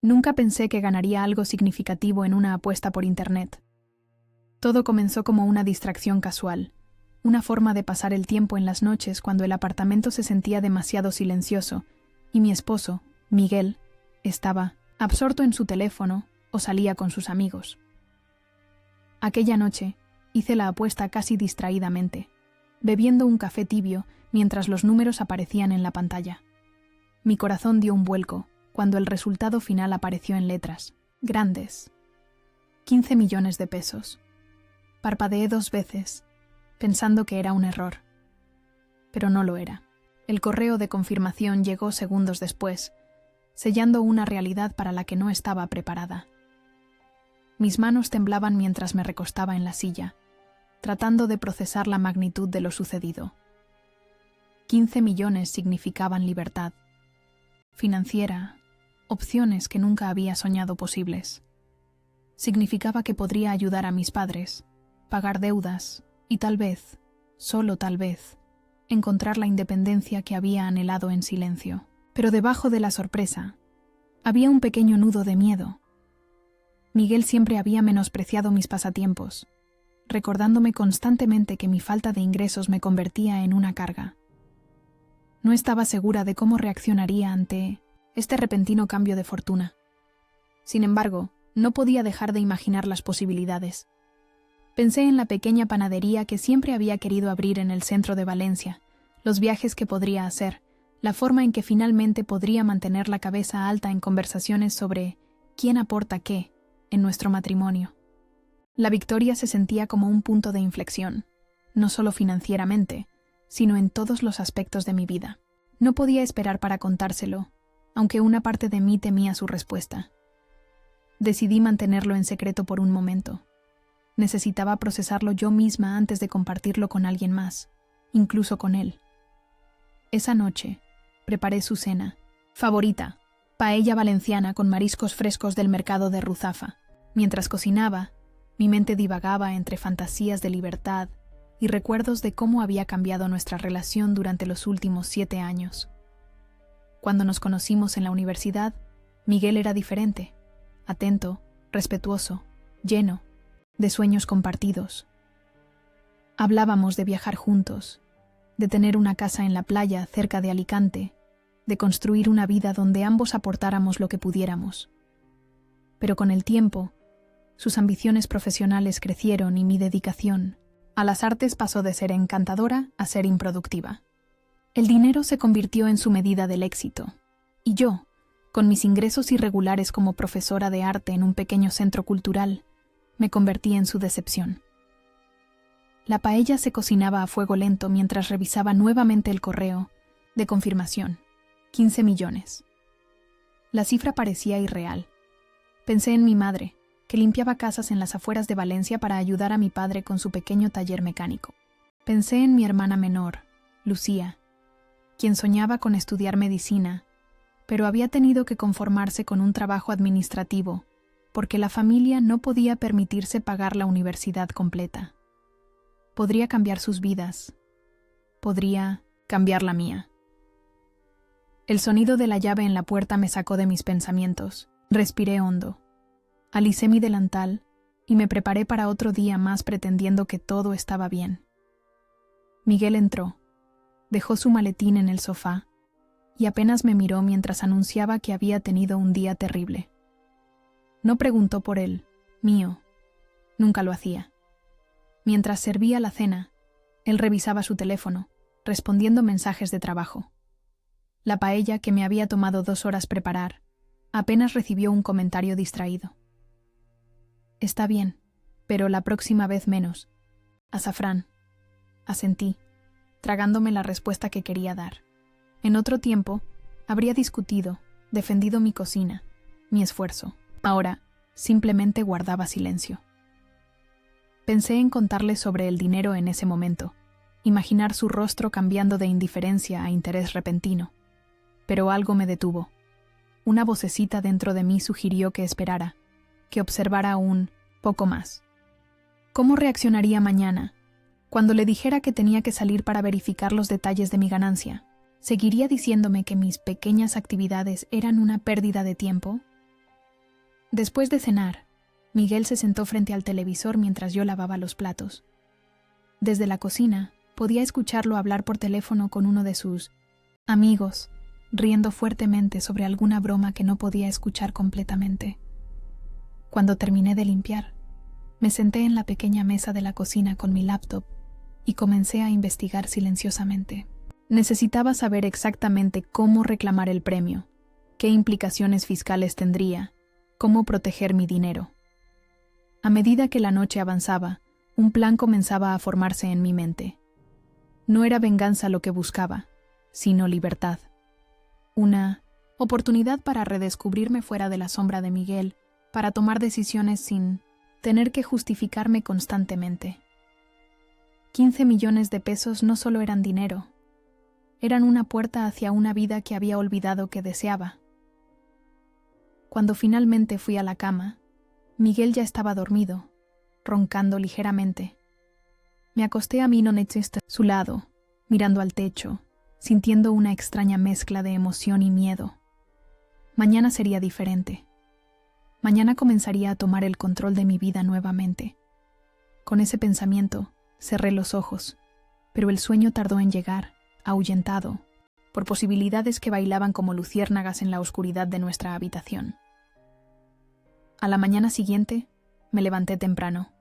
Nunca pensé que ganaría algo significativo en una apuesta por Internet. Todo comenzó como una distracción casual, una forma de pasar el tiempo en las noches cuando el apartamento se sentía demasiado silencioso y mi esposo, Miguel, estaba absorto en su teléfono o salía con sus amigos. Aquella noche hice la apuesta casi distraídamente, bebiendo un café tibio mientras los números aparecían en la pantalla. Mi corazón dio un vuelco cuando el resultado final apareció en letras grandes. 15 millones de pesos. Parpadeé 2 veces, pensando que era un error. Pero no lo era. El correo de confirmación llegó segundos después, sellando una realidad para la que no estaba preparada. Mis manos temblaban mientras me recostaba en la silla, tratando de procesar la magnitud de lo sucedido. 15 millones significaban libertad financiera, opciones que nunca había soñado posibles. Significaba que podría ayudar a mis padres, pagar deudas y tal vez, solo tal vez, encontrar la independencia que había anhelado en silencio. Pero debajo de la sorpresa, había un pequeño nudo de miedo. Miguel siempre había menospreciado mis pasatiempos, recordándome constantemente que mi falta de ingresos me convertía en una carga. No estaba segura de cómo reaccionaría ante este repentino cambio de fortuna. Sin embargo, no podía dejar de imaginar las posibilidades. Pensé en la pequeña panadería que siempre había querido abrir en el centro de Valencia, los viajes que podría hacer, la forma en que finalmente podría mantener la cabeza alta en conversaciones sobre quién aporta qué en nuestro matrimonio. La victoria se sentía como un punto de inflexión, no solo financieramente, sino en todos los aspectos de mi vida. No podía esperar para contárselo, aunque una parte de mí temía su respuesta. Decidí mantenerlo en secreto por un momento. Necesitaba procesarlo yo misma antes de compartirlo con alguien más, incluso con él. Esa noche, preparé su cena favorita, paella valenciana con mariscos frescos del mercado de Ruzafa. Mientras cocinaba, mi mente divagaba entre fantasías de libertad y recuerdos de cómo había cambiado nuestra relación durante los últimos 7 años. Cuando nos conocimos en la universidad, Miguel era diferente, atento, respetuoso, lleno de sueños compartidos. Hablábamos de viajar juntos, de tener una casa en la playa cerca de Alicante, de construir una vida donde ambos aportáramos lo que pudiéramos. Pero con el tiempo, sus ambiciones profesionales crecieron y mi dedicación a las artes pasó de ser encantadora a ser improductiva. El dinero se convirtió en su medida del éxito, y yo, con mis ingresos irregulares como profesora de arte en un pequeño centro cultural, me convertí en su decepción. La paella se cocinaba a fuego lento mientras revisaba nuevamente el correo de confirmación. 15 millones. La cifra parecía irreal. Pensé en mi madre, que limpiaba casas en las afueras de Valencia para ayudar a mi padre con su pequeño taller mecánico. Pensé en mi hermana menor, Lucía, quien soñaba con estudiar medicina, pero había tenido que conformarse con un trabajo administrativo, porque la familia no podía permitirse pagar la universidad completa. Podría cambiar sus vidas. Podría cambiar la mía. El sonido de la llave en la puerta me sacó de mis pensamientos. Respiré hondo. Alicé mi delantal y me preparé para otro día más pretendiendo que todo estaba bien. Miguel entró, dejó su maletín en el sofá y apenas me miró mientras anunciaba que había tenido un día terrible. No preguntó por él, mío. Nunca lo hacía. Mientras servía la cena, él revisaba su teléfono, respondiendo mensajes de trabajo. La paella que me había tomado 2 horas preparar, apenas recibió un comentario distraído. Está bien, pero la próxima vez menos. Azafrán. Asentí, tragándome la respuesta que quería dar. En otro tiempo, habría discutido, defendido mi cocina, mi esfuerzo. Ahora, simplemente guardaba silencio. Pensé en contarle sobre el dinero en ese momento, imaginar su rostro cambiando de indiferencia a interés repentino. Pero algo me detuvo. Una vocecita dentro de mí sugirió que esperara, que observara un poco más. ¿Cómo reaccionaría mañana, cuando le dijera que tenía que salir para verificar los detalles de mi ganancia? ¿Seguiría diciéndome que mis pequeñas actividades eran una pérdida de tiempo? Después de cenar, Miguel se sentó frente al televisor mientras yo lavaba los platos. Desde la cocina, podía escucharlo hablar por teléfono con uno de sus amigos, riendo fuertemente sobre alguna broma que no podía escuchar completamente. Cuando terminé de limpiar, me senté en la pequeña mesa de la cocina con mi laptop y comencé a investigar silenciosamente. Necesitaba saber exactamente cómo reclamar el premio, qué implicaciones fiscales tendría, cómo proteger mi dinero. A medida que la noche avanzaba, un plan comenzaba a formarse en mi mente. No era venganza lo que buscaba, sino libertad. Una oportunidad para redescubrirme fuera de la sombra de Miguel, para tomar decisiones sin tener que justificarme constantemente. 15 millones de pesos no solo eran dinero, eran una puerta hacia una vida que había olvidado que deseaba. Cuando finalmente fui a la cama, Miguel ya estaba dormido, roncando ligeramente. Me acosté a su lado, mirando al techo, sintiendo una extraña mezcla de emoción y miedo. Mañana sería diferente. Mañana comenzaría a tomar el control de mi vida nuevamente. Con ese pensamiento, cerré los ojos, pero el sueño tardó en llegar, ahuyentado, por posibilidades que bailaban como luciérnagas en la oscuridad de nuestra habitación. A la mañana siguiente, me levanté temprano.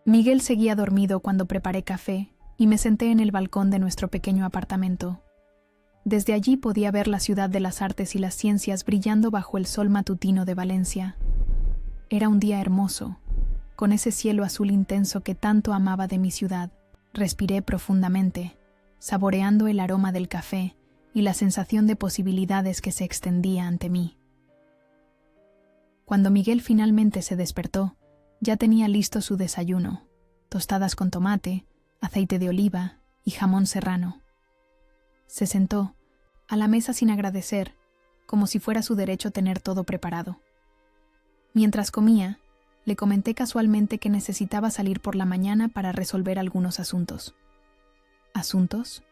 Miguel seguía dormido cuando preparé café y me senté en el balcón de nuestro pequeño apartamento. Desde allí podía ver la ciudad de las artes y las ciencias brillando bajo el sol matutino de Valencia. Era un día hermoso, con ese cielo azul intenso que tanto amaba de mi ciudad. Respiré profundamente, saboreando el aroma del café y la sensación de posibilidades que se extendía ante mí. Cuando Miguel finalmente se despertó, ya tenía listo su desayuno: tostadas con tomate, aceite de oliva y jamón serrano. Se sentó a la mesa sin agradecer, como si fuera su derecho tener todo preparado. Mientras comía, le comenté casualmente que necesitaba salir por la mañana para resolver algunos asuntos. ¿Asuntos?,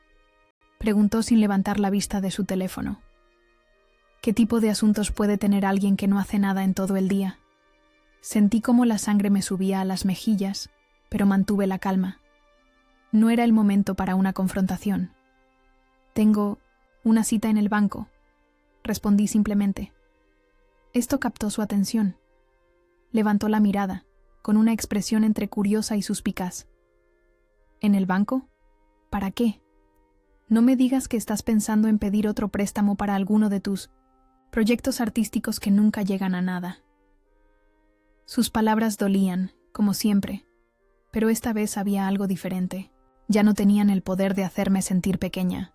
preguntó sin levantar la vista de su teléfono. ¿Qué tipo de asuntos puede tener alguien que no hace nada en todo el día? Sentí cómo la sangre me subía a las mejillas, pero mantuve la calma. No era el momento para una confrontación. Tengo una cita en el banco, respondí simplemente. Esto captó su atención. Levantó la mirada, con una expresión entre curiosa y suspicaz. ¿En el banco? ¿Para qué? No me digas que estás pensando en pedir otro préstamo para alguno de tus proyectos artísticos que nunca llegan a nada. Sus palabras dolían, como siempre, pero esta vez había algo diferente. Ya no tenían el poder de hacerme sentir pequeña.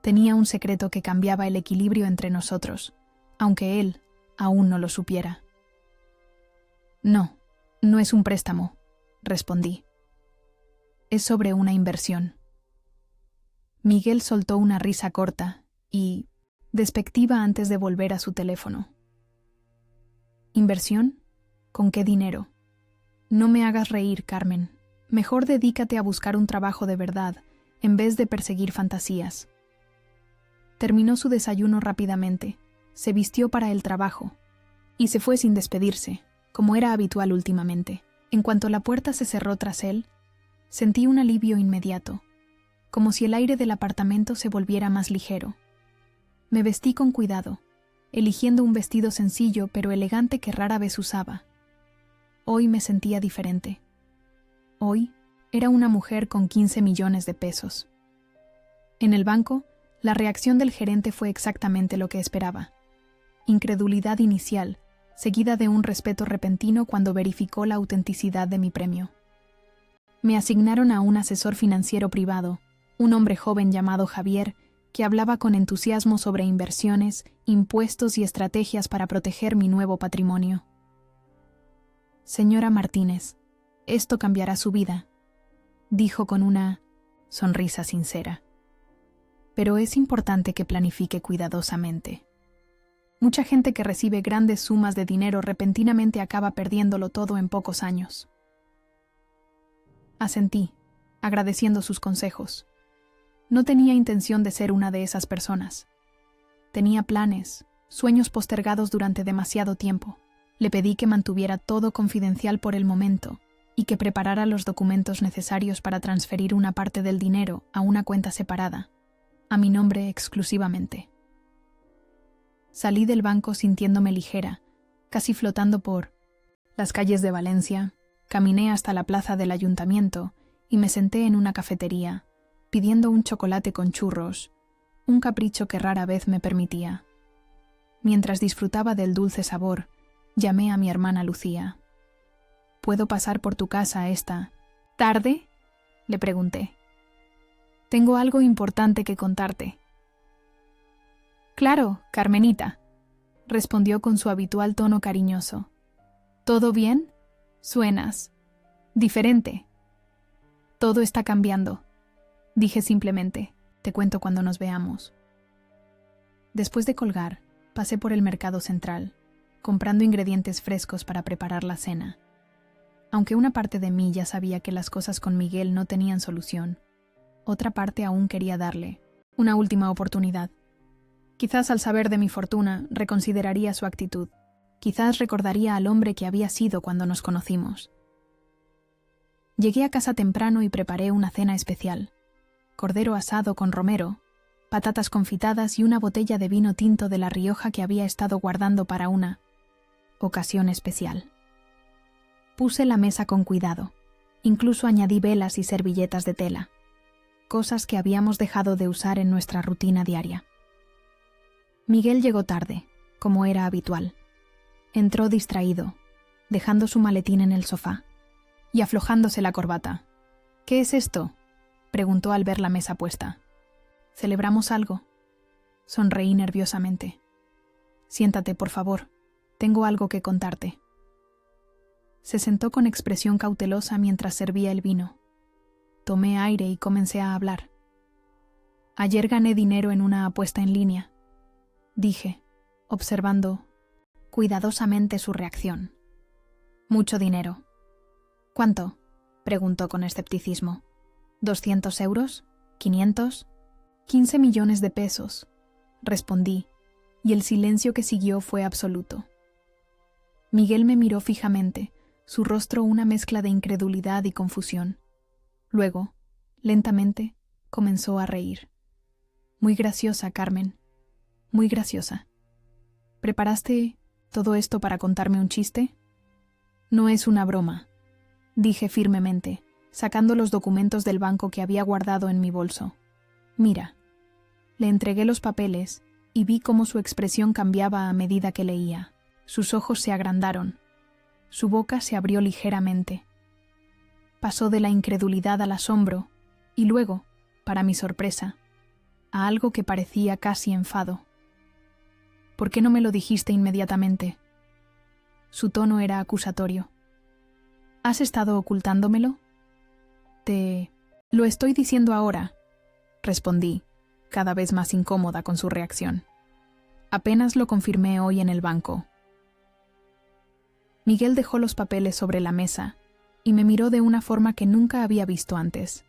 Tenía un secreto que cambiaba el equilibrio entre nosotros, aunque él aún no lo supiera. No, no es un préstamo, respondí. Es sobre una inversión. Miguel soltó una risa corta y despectiva antes de volver a su teléfono. ¿Inversión? ¿Con qué dinero? No me hagas reír, Carmen. Mejor dedícate a buscar un trabajo de verdad, en vez de perseguir fantasías. Terminó su desayuno rápidamente, se vistió para el trabajo y se fue sin despedirse, como era habitual últimamente. En cuanto la puerta se cerró tras él, sentí un alivio inmediato, como si el aire del apartamento se volviera más ligero. Me vestí con cuidado, eligiendo un vestido sencillo pero elegante que rara vez usaba. Hoy me sentía diferente. Hoy era una mujer con 15 millones de pesos. En el banco, la reacción del gerente fue exactamente lo que esperaba. Incredulidad inicial, seguida de un respeto repentino cuando verificó la autenticidad de mi premio. Me asignaron a un asesor financiero privado, un hombre joven llamado Javier, que hablaba con entusiasmo sobre inversiones, impuestos y estrategias para proteger mi nuevo patrimonio. Señora Martínez, esto cambiará su vida, dijo con una sonrisa sincera. Pero es importante que planifique cuidadosamente. Mucha gente que recibe grandes sumas de dinero repentinamente acaba perdiéndolo todo en pocos años. Asentí, agradeciendo sus consejos. No tenía intención de ser una de esas personas. Tenía planes, sueños postergados durante demasiado tiempo. Le pedí que mantuviera todo confidencial por el momento y que preparara los documentos necesarios para transferir una parte del dinero a una cuenta separada, a mi nombre exclusivamente. Salí del banco sintiéndome ligera, casi flotando por las calles de Valencia. Caminé hasta la plaza del ayuntamiento y me senté en una cafetería, pidiendo un chocolate con churros, un capricho que rara vez me permitía. Mientras disfrutaba del dulce sabor, llamé a mi hermana Lucía. ¿Puedo pasar por tu casa esta tarde?, le pregunté. Tengo algo importante que contarte. Claro, Carmenita, respondió con su habitual tono cariñoso. ¿Todo bien? Suenas diferente. Todo está cambiando, dije simplemente. Te cuento cuando nos veamos. Después de colgar, pasé por el mercado central, comprando ingredientes frescos para preparar la cena. Aunque una parte de mí ya sabía que las cosas con Miguel no tenían solución, otra parte aún quería darle una última oportunidad. Quizás al saber de mi fortuna reconsideraría su actitud. Quizás recordaría al hombre que había sido cuando nos conocimos. Llegué a casa temprano y preparé una cena especial. Cordero asado con romero, patatas confitadas y una botella de vino tinto de La Rioja que había estado guardando para una ocasión especial. Puse la mesa con cuidado. Incluso añadí velas y servilletas de tela, cosas que habíamos dejado de usar en nuestra rutina diaria. Miguel llegó tarde, como era habitual. Entró distraído, dejando su maletín en el sofá y aflojándose la corbata. ¿Qué es esto?, preguntó al ver la mesa puesta. ¿Celebramos algo? Sonreí nerviosamente. Siéntate, por favor. Tengo algo que contarte. Se sentó con expresión cautelosa mientras servía el vino. Tomé aire y comencé a hablar. Ayer gané dinero en una apuesta en línea, dije, observando cuidadosamente su reacción. Mucho dinero. ¿Cuánto?, preguntó con escepticismo. ¿200 euros? ¿500? 15 millones de pesos, respondí, y el silencio que siguió fue absoluto. Miguel me miró fijamente, su rostro una mezcla de incredulidad y confusión. Luego, lentamente, comenzó a reír. Muy graciosa, Carmen. Muy graciosa. ¿Preparaste todo esto para contarme un chiste? No es una broma, dije firmemente, sacando los documentos del banco que había guardado en mi bolso. Mira. Le entregué los papeles y vi cómo su expresión cambiaba a medida que leía. Sus ojos se agrandaron. Su boca se abrió ligeramente. Pasó de la incredulidad al asombro y luego, para mi sorpresa, a algo que parecía casi enfado. ¿Por qué no me lo dijiste inmediatamente? Su tono era acusatorio. ¿Has estado ocultándomelo? Te lo estoy diciendo ahora, respondí, cada vez más incómoda con su reacción. Apenas lo confirmé hoy en el banco. Miguel dejó los papeles sobre la mesa y me miró de una forma que nunca había visto antes.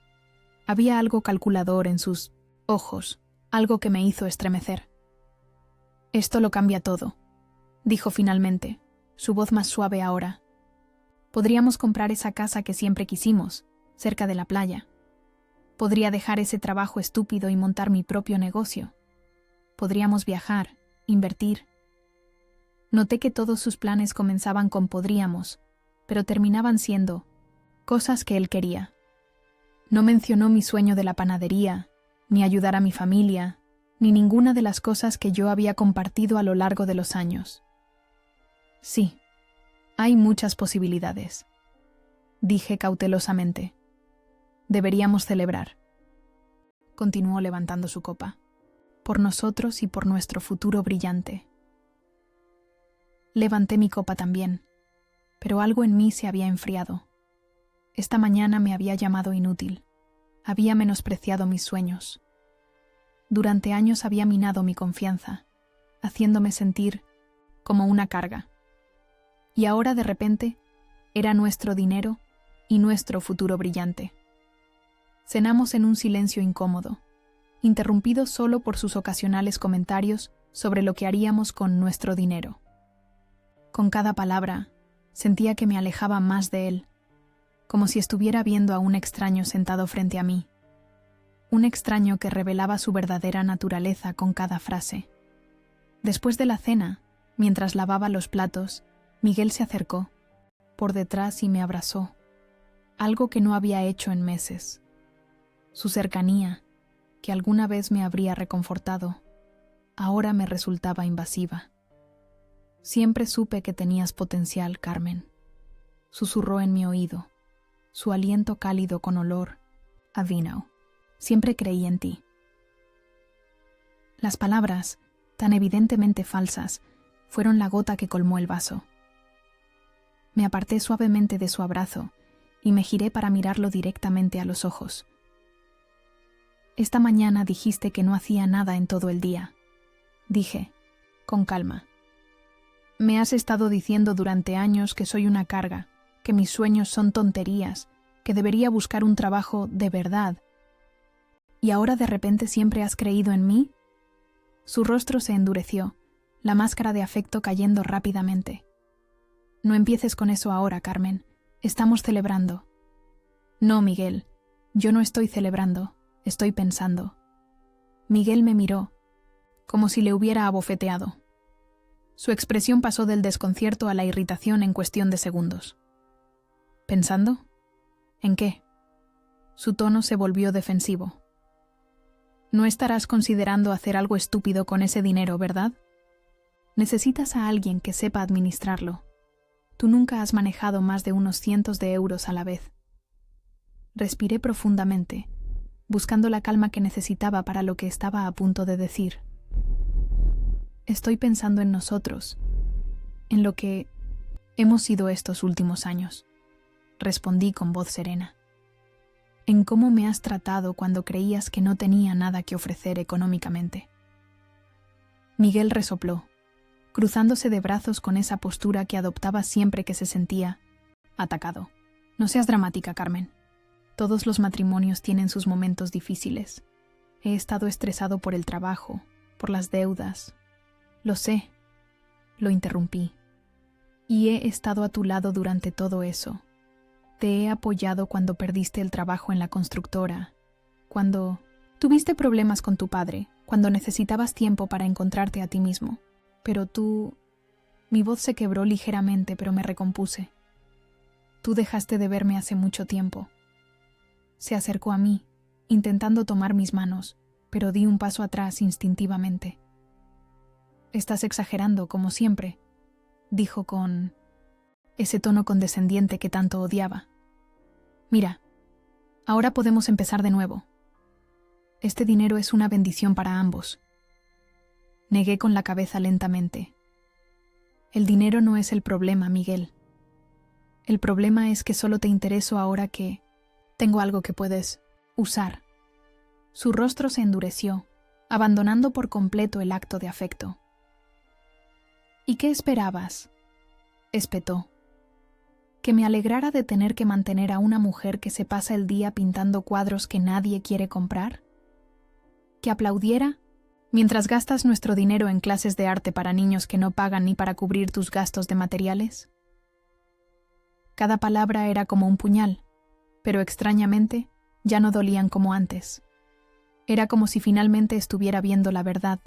Había algo calculador en sus ojos, algo que me hizo estremecer. Esto lo cambia todo, dijo finalmente, su voz más suave ahora. Podríamos comprar esa casa que siempre quisimos, cerca de la playa. Podría dejar ese trabajo estúpido y montar mi propio negocio. Podríamos viajar, invertir. Noté que todos sus planes comenzaban con podríamos, pero terminaban siendo cosas que él quería. No mencionó mi sueño de la panadería, ni ayudar a mi familia, ni ninguna de las cosas que yo había compartido a lo largo de los años. Sí, hay muchas posibilidades, dije cautelosamente. Deberíamos celebrar. Continuó levantando su copa. Por nosotros y por nuestro futuro brillante. Levanté mi copa también, pero algo en mí se había enfriado. Esta mañana me había llamado inútil. Había menospreciado mis sueños. Durante años había minado mi confianza, haciéndome sentir como una carga. Y ahora, de repente, era nuestro dinero y nuestro futuro brillante. Cenamos en un silencio incómodo, interrumpido solo por sus ocasionales comentarios sobre lo que haríamos con nuestro dinero. Con cada palabra, sentía que me alejaba más de él, como si estuviera viendo a un extraño sentado frente a mí. Un extraño que revelaba su verdadera naturaleza con cada frase. Después de la cena, mientras lavaba los platos, Miguel se acercó, por detrás, y me abrazó, algo que no había hecho en meses. Su cercanía, que alguna vez me habría reconfortado, ahora me resultaba invasiva. Siempre supe que tenías potencial, Carmen, susurró en mi oído, su aliento cálido con olor a vino. Siempre creí en ti. Las palabras, tan evidentemente falsas, fueron la gota que colmó el vaso. Me aparté suavemente de su abrazo y me giré para mirarlo directamente a los ojos. Esta mañana dijiste que no hacía nada en todo el día. Dije, con calma. Me has estado diciendo durante años que soy una carga, que mis sueños son tonterías, que debería buscar un trabajo de verdad. ¿Y ahora de repente siempre has creído en mí? Su rostro se endureció, la máscara de afecto cayendo rápidamente. No empieces con eso ahora, Carmen. Estamos celebrando. No, Miguel, yo no estoy celebrando, estoy pensando. Miguel me miró, como si le hubiera abofeteado. Su expresión pasó del desconcierto a la irritación en cuestión de segundos. ¿Pensando? ¿En qué? Su tono se volvió defensivo. No estarás considerando hacer algo estúpido con ese dinero, ¿verdad? Necesitas a alguien que sepa administrarlo. Tú nunca has manejado más de unos cientos de euros a la vez. Respiré profundamente, buscando la calma que necesitaba para lo que estaba a punto de decir. Estoy pensando en nosotros, en lo que hemos sido estos últimos años, respondí con voz serena. En cómo me has tratado cuando creías que no tenía nada que ofrecer económicamente. Miguel resopló, cruzándose de brazos con esa postura que adoptaba siempre que se sentía atacado. No seas dramática, Carmen. Todos los matrimonios tienen sus momentos difíciles. He estado estresado por el trabajo, por las deudas. Lo sé, lo interrumpí. Y he estado a tu lado durante todo eso. Te he apoyado cuando perdiste el trabajo en la constructora, cuando tuviste problemas con tu padre, cuando necesitabas tiempo para encontrarte a ti mismo. Pero tú... Mi voz se quebró ligeramente, pero me recompuse. Tú dejaste de verme hace mucho tiempo. Se acercó a mí, intentando tomar mis manos, pero di un paso atrás instintivamente. Estás exagerando, como siempre, dijo con ese tono condescendiente que tanto odiaba. Mira, ahora podemos empezar de nuevo. Este dinero es una bendición para ambos. Negué con la cabeza lentamente. El dinero no es el problema, Miguel. El problema es que solo te intereso ahora que tengo algo que puedes usar. Su rostro se endureció, abandonando por completo el acto de afecto. ¿Y qué esperabas?, espetó. ¿Que me alegrara de tener que mantener a una mujer que se pasa el día pintando cuadros que nadie quiere comprar? ¿Que aplaudiera mientras gastas nuestro dinero en clases de arte para niños que no pagan ni para cubrir tus gastos de materiales? Cada palabra era como un puñal, pero extrañamente ya no dolían como antes. Era como si finalmente estuviera viendo la verdad,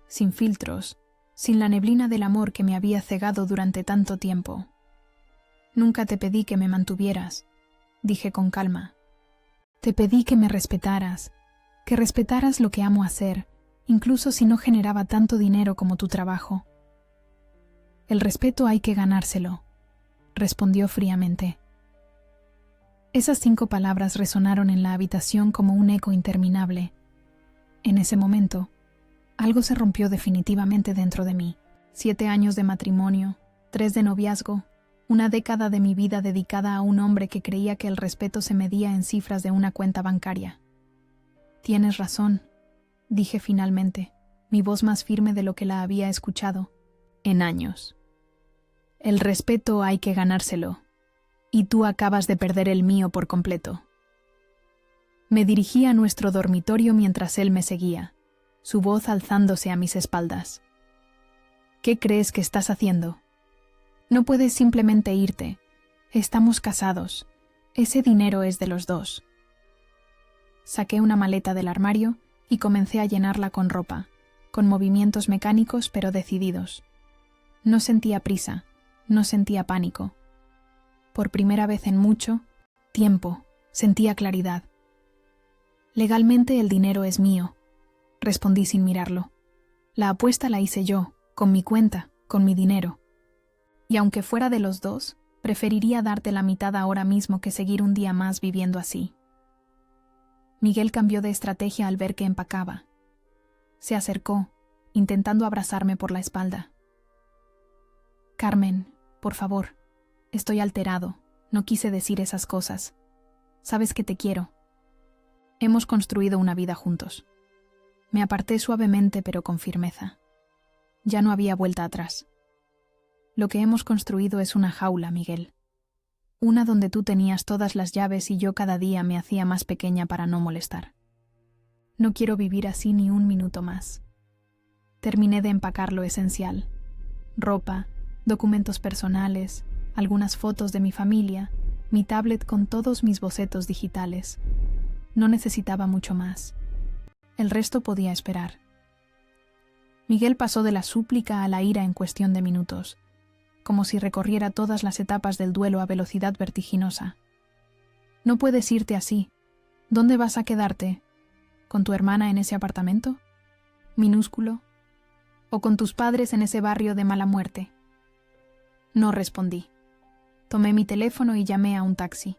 sin filtros, sin la neblina del amor que me había cegado durante tanto tiempo. Nunca te pedí que me mantuvieras, dije con calma. Te pedí que me respetaras, que respetaras lo que amo hacer, incluso si no generaba tanto dinero como tu trabajo. El respeto hay que ganárselo, respondió fríamente. Esas 5 palabras resonaron en la habitación como un eco interminable. En ese momento, algo se rompió definitivamente dentro de mí. 7 años de matrimonio, 3 de noviazgo, una década de mi vida dedicada a un hombre que creía que el respeto se medía en cifras de una cuenta bancaria. Tienes razón, dije finalmente, mi voz más firme de lo que la había escuchado en años. El respeto hay que ganárselo, y tú acabas de perder el mío por completo. Me dirigí a nuestro dormitorio mientras él me seguía, su voz alzándose a mis espaldas. ¿Qué crees que estás haciendo? No puedes simplemente irte. Estamos casados. Ese dinero es de los dos. Saqué una maleta del armario y comencé a llenarla con ropa, con movimientos mecánicos pero decididos. No sentía prisa, no sentía pánico. Por primera vez en mucho tiempo, sentía claridad. Legalmente el dinero es mío, respondí sin mirarlo. La apuesta la hice yo, con mi cuenta, con mi dinero. Y aunque fuera de los dos, preferiría darte la mitad ahora mismo que seguir un día más viviendo así. Miguel cambió de estrategia al ver que empacaba. Se acercó, intentando abrazarme por la espalda. Carmen, por favor, estoy alterado, no quise decir esas cosas. Sabes que te quiero. Hemos construido una vida juntos. Me aparté suavemente pero con firmeza. Ya no había vuelta atrás. Lo que hemos construido es una jaula, Miguel. Una donde tú tenías todas las llaves y yo cada día me hacía más pequeña para no molestar. No quiero vivir así ni un minuto más. Terminé de empacar lo esencial. Ropa, documentos personales, algunas fotos de mi familia, mi tablet con todos mis bocetos digitales. No necesitaba mucho más. El resto podía esperar. Miguel pasó de la súplica a la ira en cuestión de minutos, como si recorriera todas las etapas del duelo a velocidad vertiginosa. No puedes irte así. ¿Dónde vas a quedarte? ¿Con tu hermana en ese apartamento? ¿Minúsculo? ¿O con tus padres en ese barrio de mala muerte? No respondí. Tomé mi teléfono y llamé a un taxi.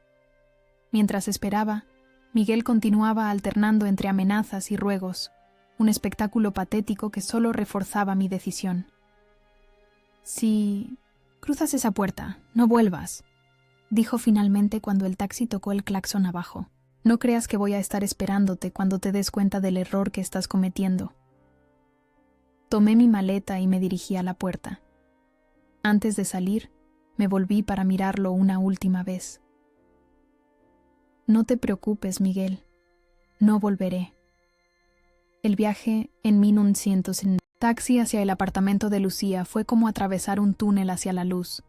Mientras esperaba, Miguel continuaba alternando entre amenazas y ruegos, un espectáculo patético que solo reforzaba mi decisión. Si cruzas esa puerta, no vuelvas, dijo finalmente cuando el taxi tocó el claxon abajo. No creas que voy a estar esperándote cuando te des cuenta del error que estás cometiendo. Tomé mi maleta y me dirigí a la puerta. Antes de salir, me volví para mirarlo una última vez. No te preocupes, Miguel. No volveré. El viaje en 1900 en taxi hacia el apartamento de Lucía fue como atravesar un túnel hacia la luz.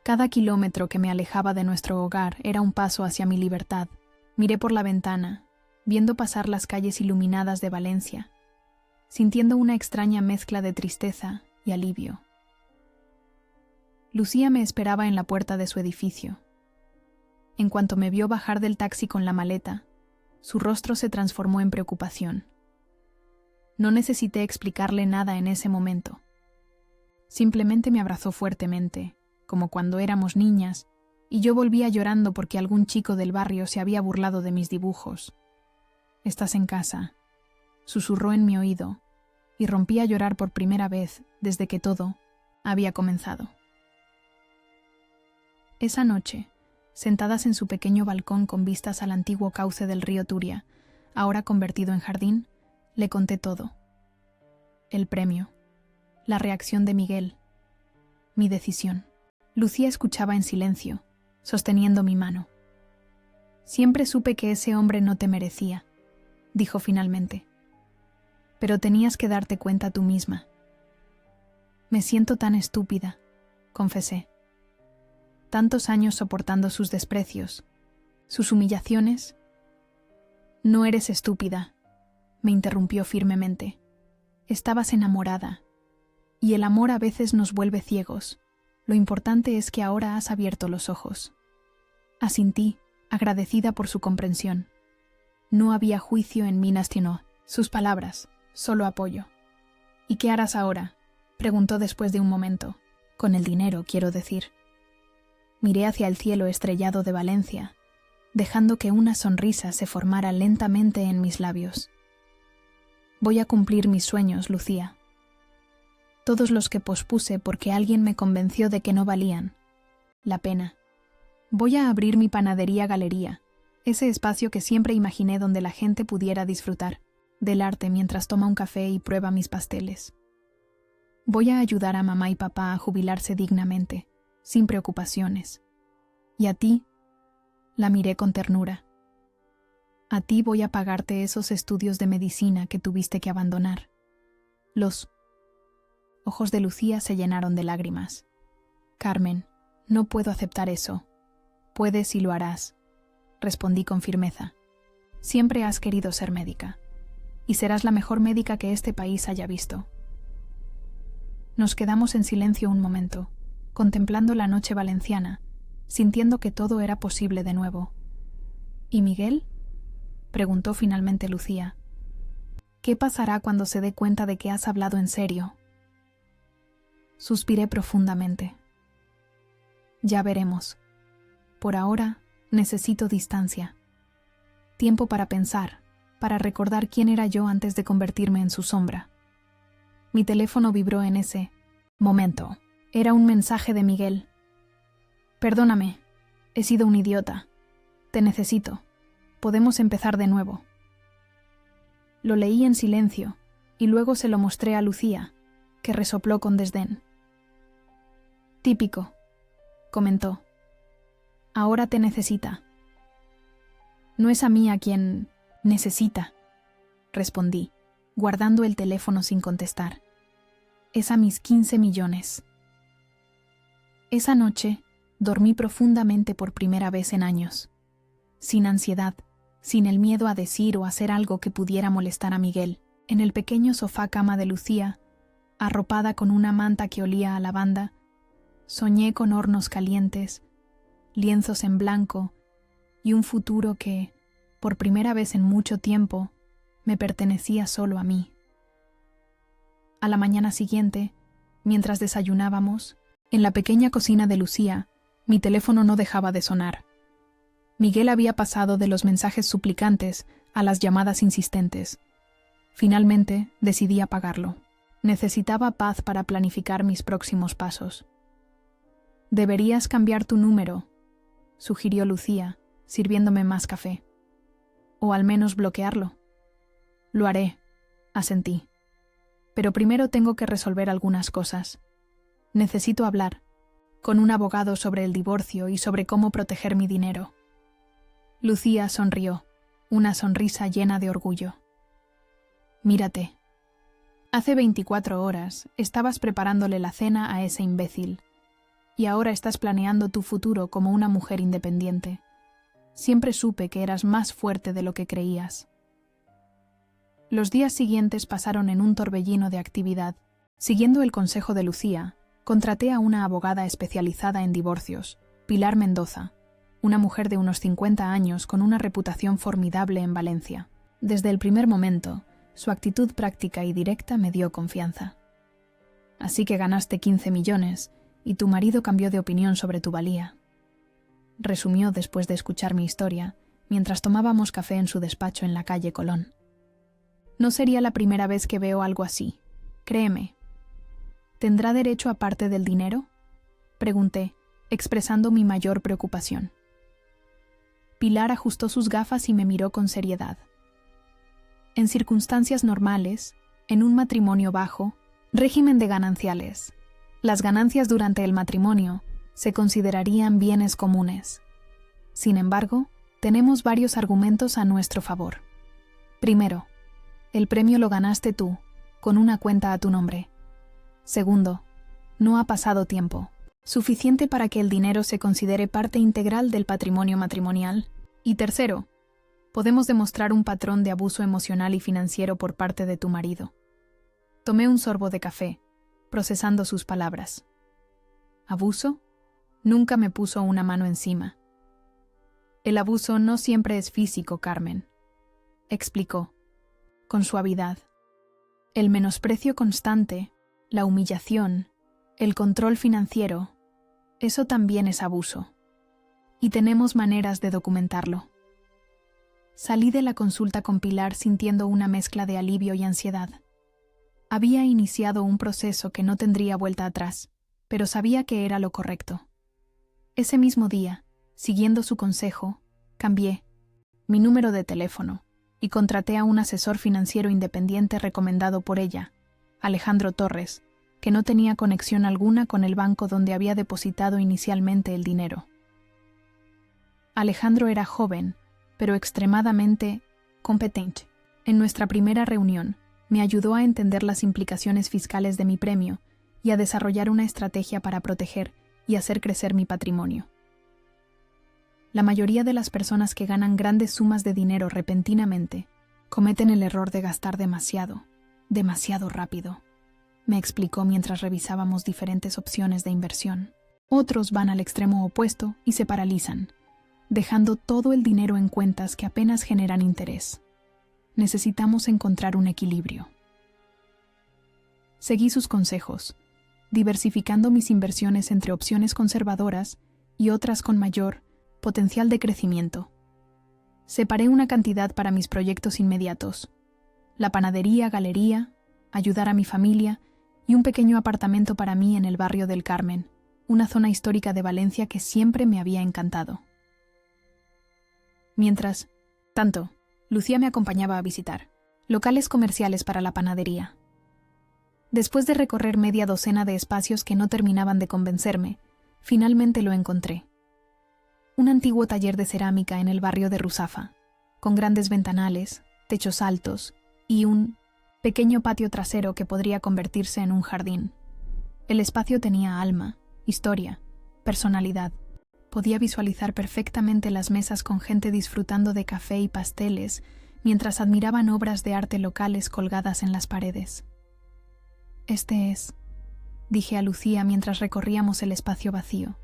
Cada kilómetro que me alejaba de nuestro hogar era un paso hacia mi libertad. Miré por la ventana, viendo pasar las calles iluminadas de Valencia, sintiendo una extraña mezcla de tristeza y alivio. Lucía me esperaba en la puerta de su edificio. En cuanto me vio bajar del taxi con la maleta, su rostro se transformó en preocupación. No necesité explicarle nada en ese momento. Simplemente me abrazó fuertemente, como cuando éramos niñas, y yo volvía llorando porque algún chico del barrio se había burlado de mis dibujos. «Estás en casa», susurró en mi oído, y rompí a llorar por primera vez desde que todo había comenzado. Esa noche, sentadas en su pequeño balcón con vistas al antiguo cauce del río Turia, ahora convertido en jardín, le conté todo. El premio, la reacción de Miguel, mi decisión. Lucía escuchaba en silencio, sosteniendo mi mano. «Siempre supe que ese hombre no te merecía», dijo finalmente. «Pero tenías que darte cuenta tú misma». «Me siento tan estúpida», confesé. «Tantos años soportando sus desprecios, sus humillaciones». «No eres estúpida», me interrumpió firmemente. «Estabas enamorada, y el amor a veces nos vuelve ciegos. Lo importante es que ahora has abierto los ojos». Asintí, agradecida por su comprensión. No había juicio en mi sino sus palabras, solo apoyo. «¿Y qué harás ahora?», preguntó después de un momento. «Con el dinero, quiero decir». Miré hacia el cielo estrellado de Valencia, dejando que una sonrisa se formara lentamente en mis labios. «Voy a cumplir mis sueños, Lucía. Todos los que pospuse porque alguien me convenció de que no valían la pena. Voy a abrir mi panadería-galería, ese espacio que siempre imaginé donde la gente pudiera disfrutar del arte mientras toma un café y prueba mis pasteles. Voy a ayudar a mamá y papá a jubilarse dignamente, sin preocupaciones. Y a ti», la miré con ternura, «a ti voy a pagarte esos estudios de medicina que tuviste que abandonar». Los ojos de Lucía se llenaron de lágrimas. Carmen, no puedo aceptar eso. Puedes y lo harás, respondí con firmeza. Siempre has querido ser médica, y serás la mejor médica que este país haya visto. Nos quedamos en silencio un momento, contemplando la noche valenciana, sintiendo que todo era posible de nuevo. ¿Y Miguel?, preguntó finalmente Lucía. ¿Qué pasará cuando se dé cuenta de que has hablado en serio? Suspiré profundamente. Ya veremos. Por ahora, necesito distancia. Tiempo para pensar, para recordar quién era yo antes de convertirme en su sombra. Mi teléfono vibró en ese momento. Era un mensaje de Miguel. Perdóname, he sido un idiota. Te necesito. Podemos empezar de nuevo. Lo leí en silencio y luego se lo mostré a Lucía, que resopló con desdén. Típico, comentó. Ahora te necesita. No es a mí a quien necesita, respondí, guardando el teléfono sin contestar. Es a mis 15 millones. Esa noche dormí profundamente por primera vez en años, sin ansiedad, sin el miedo a decir o hacer algo que pudiera molestar a Miguel. En el pequeño sofá cama de Lucía, arropada con una manta que olía a lavanda, soñé con hornos calientes, lienzos en blanco y un futuro que, por primera vez en mucho tiempo, me pertenecía solo a mí. A la mañana siguiente, mientras desayunábamos, en la pequeña cocina de Lucía, mi teléfono no dejaba de sonar. Miguel había pasado de los mensajes suplicantes a las llamadas insistentes. Finalmente, decidí apagarlo. Necesitaba paz para planificar mis próximos pasos. «Deberías cambiar tu número», sugirió Lucía, sirviéndome más café. «O al menos bloquearlo». «Lo haré», asentí. «Pero primero tengo que resolver algunas cosas. Necesito hablar con un abogado sobre el divorcio y sobre cómo proteger mi dinero». Lucía sonrió, una sonrisa llena de orgullo. «Mírate. Hace 24 horas estabas preparándole la cena a ese imbécil, y ahora estás planeando tu futuro como una mujer independiente. Siempre supe que eras más fuerte de lo que creías». Los días siguientes pasaron en un torbellino de actividad. Siguiendo el consejo de Lucía, contraté a una abogada especializada en divorcios, Pilar Mendoza, una mujer de unos 50 años con una reputación formidable en Valencia. Desde el primer momento, su actitud práctica y directa me dio confianza. «Así que ganaste 15 millones y tu marido cambió de opinión sobre tu valía», resumió después de escuchar mi historia, mientras tomábamos café en su despacho en la calle Colón. «No sería la primera vez que veo algo así, créeme». «¿Tendrá derecho a parte del dinero?», pregunté, expresando mi mayor preocupación. Pilar ajustó sus gafas y me miró con seriedad. «En circunstancias normales, en un matrimonio bajo, régimen de gananciales, las ganancias durante el matrimonio se considerarían bienes comunes. Sin embargo, tenemos varios argumentos a nuestro favor. Primero, el premio lo ganaste tú, con una cuenta a tu nombre. Segundo, no ha pasado tiempo suficiente para que el dinero se considere parte integral del patrimonio matrimonial. Y tercero, podemos demostrar un patrón de abuso emocional y financiero por parte de tu marido». Tomé un sorbo de café, procesando sus palabras. ¿Abuso? Nunca me puso una mano encima. «El abuso no siempre es físico, Carmen», explicó, con suavidad. «El menosprecio constante, la humillación, el control financiero, eso también es abuso. Y tenemos maneras de documentarlo». Salí de la consulta con Pilar sintiendo una mezcla de alivio y ansiedad. Había iniciado un proceso que no tendría vuelta atrás, pero sabía que era lo correcto. Ese mismo día, siguiendo su consejo, cambié mi número de teléfono y contraté a un asesor financiero independiente recomendado por ella, Alejandro Torres, que no tenía conexión alguna con el banco donde había depositado inicialmente el dinero. Alejandro era joven, pero extremadamente competente. En nuestra primera reunión, me ayudó a entender las implicaciones fiscales de mi premio y a desarrollar una estrategia para proteger y hacer crecer mi patrimonio. La mayoría de las personas que ganan grandes sumas de dinero repentinamente cometen el error de gastar demasiado rápido, me explicó mientras revisábamos diferentes opciones de inversión. Otros van al extremo opuesto y se paralizan, dejando todo el dinero en cuentas que apenas generan interés. Necesitamos encontrar un equilibrio. Seguí sus consejos, diversificando mis inversiones entre opciones conservadoras y otras con mayor potencial de crecimiento. Separé una cantidad para mis proyectos inmediatos: la panadería, galería, ayudar a mi familia y un pequeño apartamento para mí en el barrio del Carmen, una zona histórica de Valencia que siempre me había encantado. Mientras tanto, Lucía me acompañaba a visitar locales comerciales para la panadería. Después de recorrer media docena de espacios que no terminaban de convencerme, finalmente lo encontré. Un antiguo taller de cerámica en el barrio de Ruzafa, con grandes ventanales, techos altos y un pequeño patio trasero que podría convertirse en un jardín. El espacio tenía alma, historia, personalidad. Podía visualizar perfectamente las mesas con gente disfrutando de café y pasteles mientras admiraban obras de arte locales colgadas en las paredes. «Este es», dije a Lucía mientras recorríamos el espacio vacío.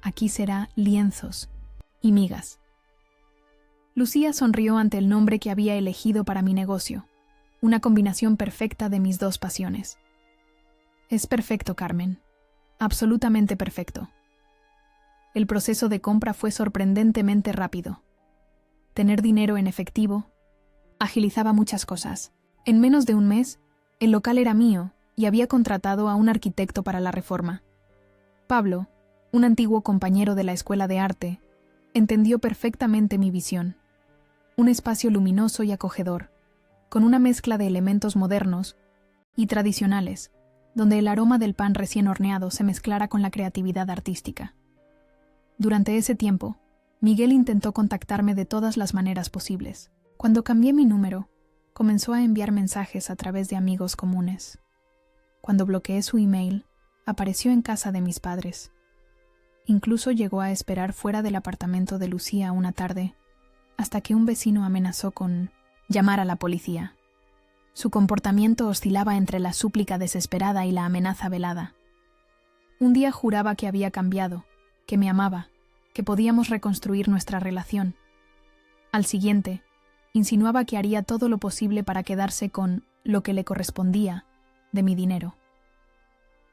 «Aquí será lienzos y migas». Lucía sonrió ante el nombre que había elegido para mi negocio, una combinación perfecta de mis dos pasiones. «Es perfecto, Carmen. Absolutamente perfecto». El proceso de compra fue sorprendentemente rápido. Tener dinero en efectivo agilizaba muchas cosas. En menos de un mes, el local era mío y había contratado a un arquitecto para la reforma. Pablo, un antiguo compañero de la escuela de arte, entendió perfectamente mi visión. Un espacio luminoso y acogedor, con una mezcla de elementos modernos y tradicionales, donde el aroma del pan recién horneado se mezclara con la creatividad artística. Durante ese tiempo, Miguel intentó contactarme de todas las maneras posibles. Cuando cambié mi número, comenzó a enviar mensajes a través de amigos comunes. Cuando bloqueé su email, apareció en casa de mis padres. Incluso llegó a esperar fuera del apartamento de Lucía una tarde, hasta que un vecino amenazó con llamar a la policía. Su comportamiento oscilaba entre la súplica desesperada y la amenaza velada. Un día juraba que había cambiado, que me amaba, que podíamos reconstruir nuestra relación. Al siguiente, insinuaba que haría todo lo posible para quedarse con lo que le correspondía de mi dinero.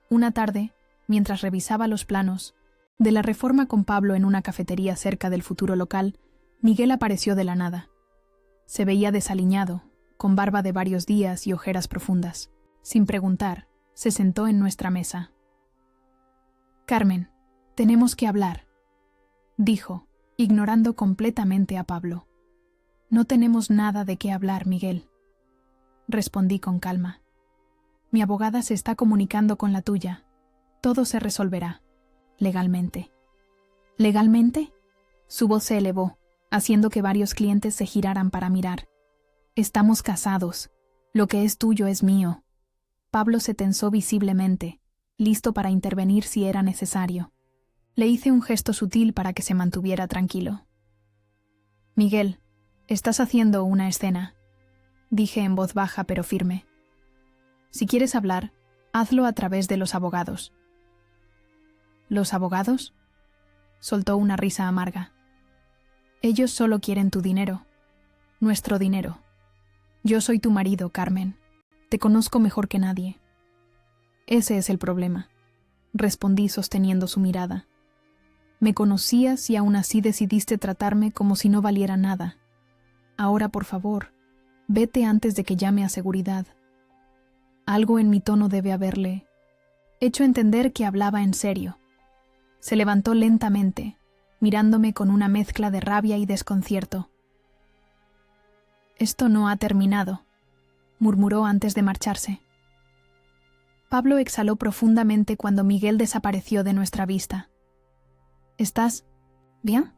Una tarde, mientras revisaba los planos de la reforma con Pablo en una cafetería cerca del futuro local, Miguel apareció de la nada. Se veía desaliñado, con barba de varios días y ojeras profundas. Sin preguntar, se sentó en nuestra mesa. «Carmen, tenemos que hablar», dijo, ignorando completamente a Pablo. «No tenemos nada de qué hablar, Miguel», respondí con calma. «Mi abogada se está comunicando con la tuya. Todo se resolverá, legalmente». «¿Legalmente?». Su voz se elevó, haciendo que varios clientes se giraran para mirar. «Estamos casados. Lo que es tuyo es mío». Pablo se tensó visiblemente, listo para intervenir si era necesario. Le hice un gesto sutil para que se mantuviera tranquilo. «Miguel, estás haciendo una escena», dije en voz baja pero firme. «Si quieres hablar, hazlo a través de los abogados». «¿Los abogados?», soltó una risa amarga. «Ellos solo quieren tu dinero, nuestro dinero. Yo soy tu marido, Carmen. Te conozco mejor que nadie». «Ese es el problema», respondí sosteniendo su mirada. «Me conocías y aún así decidiste tratarme como si no valiera nada. Ahora, por favor, vete antes de que llame a seguridad». Algo en mi tono debe haberle hecho entender que hablaba en serio. Se levantó lentamente, mirándome con una mezcla de rabia y desconcierto. «Esto no ha terminado», murmuró antes de marcharse. Pablo exhaló profundamente cuando Miguel desapareció de nuestra vista. «¿Estás bien?»,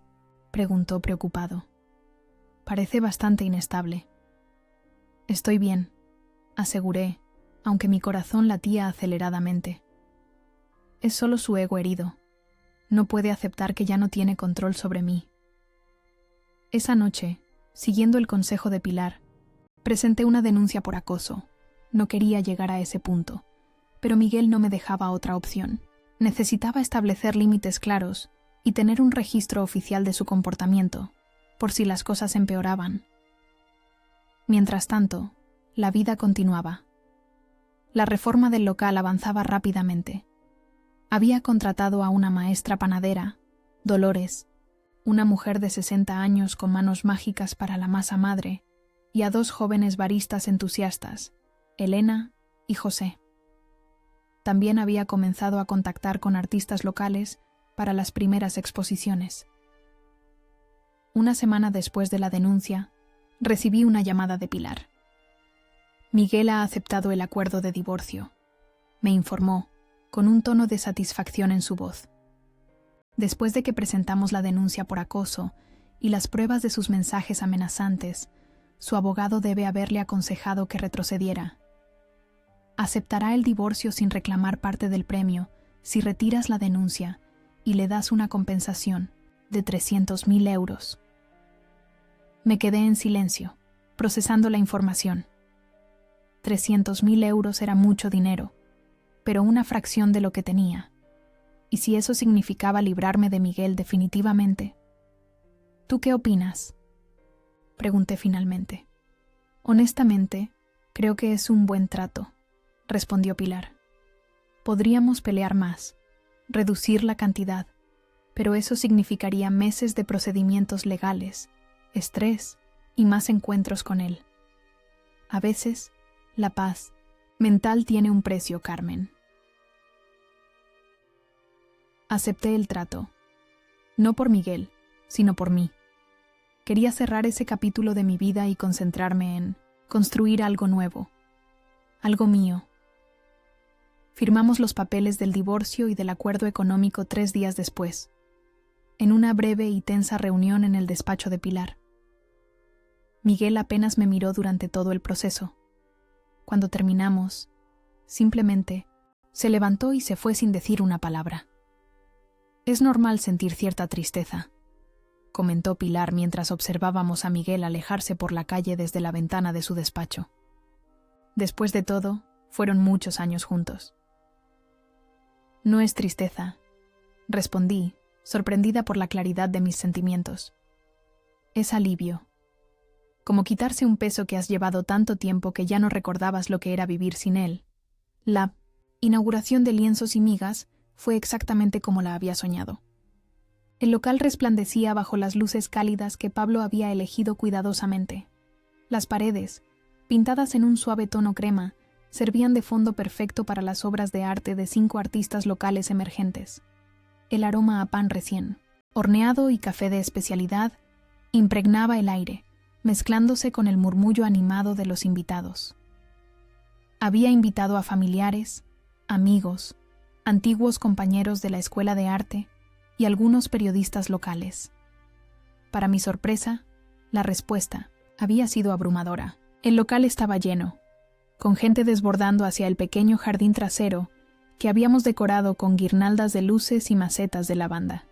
preguntó preocupado. «Parece bastante inestable». «Estoy bien», aseguré, aunque mi corazón latía aceleradamente. «Es solo su ego herido», No puede aceptar que ya no tiene control sobre mí. Esa noche, siguiendo el consejo de Pilar, presenté una denuncia por acoso. No quería llegar a ese punto, pero Miguel no me dejaba otra opción. Necesitaba establecer límites claros y tener un registro oficial de su comportamiento, por si las cosas empeoraban. Mientras tanto, la vida continuaba. La reforma del local avanzaba rápidamente. Había contratado a una maestra panadera, Dolores, una mujer de 60 años con manos mágicas para la masa madre, y a 2 jóvenes baristas entusiastas, Elena y José. También había comenzado a contactar con artistas locales para las primeras exposiciones. Una semana después de la denuncia, recibí una llamada de Pilar. Miguel ha aceptado el acuerdo de divorcio, me informó, con un tono de satisfacción en su voz. Después de que presentamos la denuncia por acoso y las pruebas de sus mensajes amenazantes, su abogado debe haberle aconsejado que retrocediera. Aceptará el divorcio sin reclamar parte del premio si retiras la denuncia y le das una compensación de 300.000 euros. Me quedé en silencio, procesando la información. 300.000 euros era mucho dinero, pero una fracción de lo que tenía. ¿Y si eso significaba librarme de Miguel definitivamente? ¿Tú qué opinas?, pregunté finalmente. Honestamente, creo que es un buen trato, respondió Pilar. Podríamos pelear más, reducir la cantidad, pero eso significaría meses de procedimientos legales, estrés y más encuentros con él. A veces, la paz mental tiene un precio, Carmen. Acepté el trato, no por Miguel, sino por mí. Quería cerrar ese capítulo de mi vida y concentrarme en construir algo nuevo, algo mío. Firmamos los papeles del divorcio y del acuerdo económico 3 días después, en una breve y tensa reunión en el despacho de Pilar. Miguel apenas me miró durante todo el proceso. Cuando terminamos, simplemente se levantó y se fue sin decir una palabra. Es normal sentir cierta tristeza, comentó Pilar mientras observábamos a Miguel alejarse por la calle desde la ventana de su despacho. Después de todo, fueron muchos años juntos. No es tristeza, respondí, sorprendida por la claridad de mis sentimientos. Es alivio. Como quitarse un peso que has llevado tanto tiempo que ya no recordabas lo que era vivir sin él. La inauguración de Lienzos y Migas fue exactamente como la había soñado. El local resplandecía bajo las luces cálidas que Pablo había elegido cuidadosamente. Las paredes, pintadas en un suave tono crema, servían de fondo perfecto para las obras de arte de 5 artistas locales emergentes. El aroma a pan recién horneado y café de especialidad impregnaba el aire, mezclándose con el murmullo animado de los invitados. Había invitado a familiares, amigos, antiguos compañeros de la escuela de arte y algunos periodistas locales. Para mi sorpresa, la respuesta había sido abrumadora. El local estaba lleno, con gente desbordando hacia el pequeño jardín trasero que habíamos decorado con guirnaldas de luces y macetas de lavanda.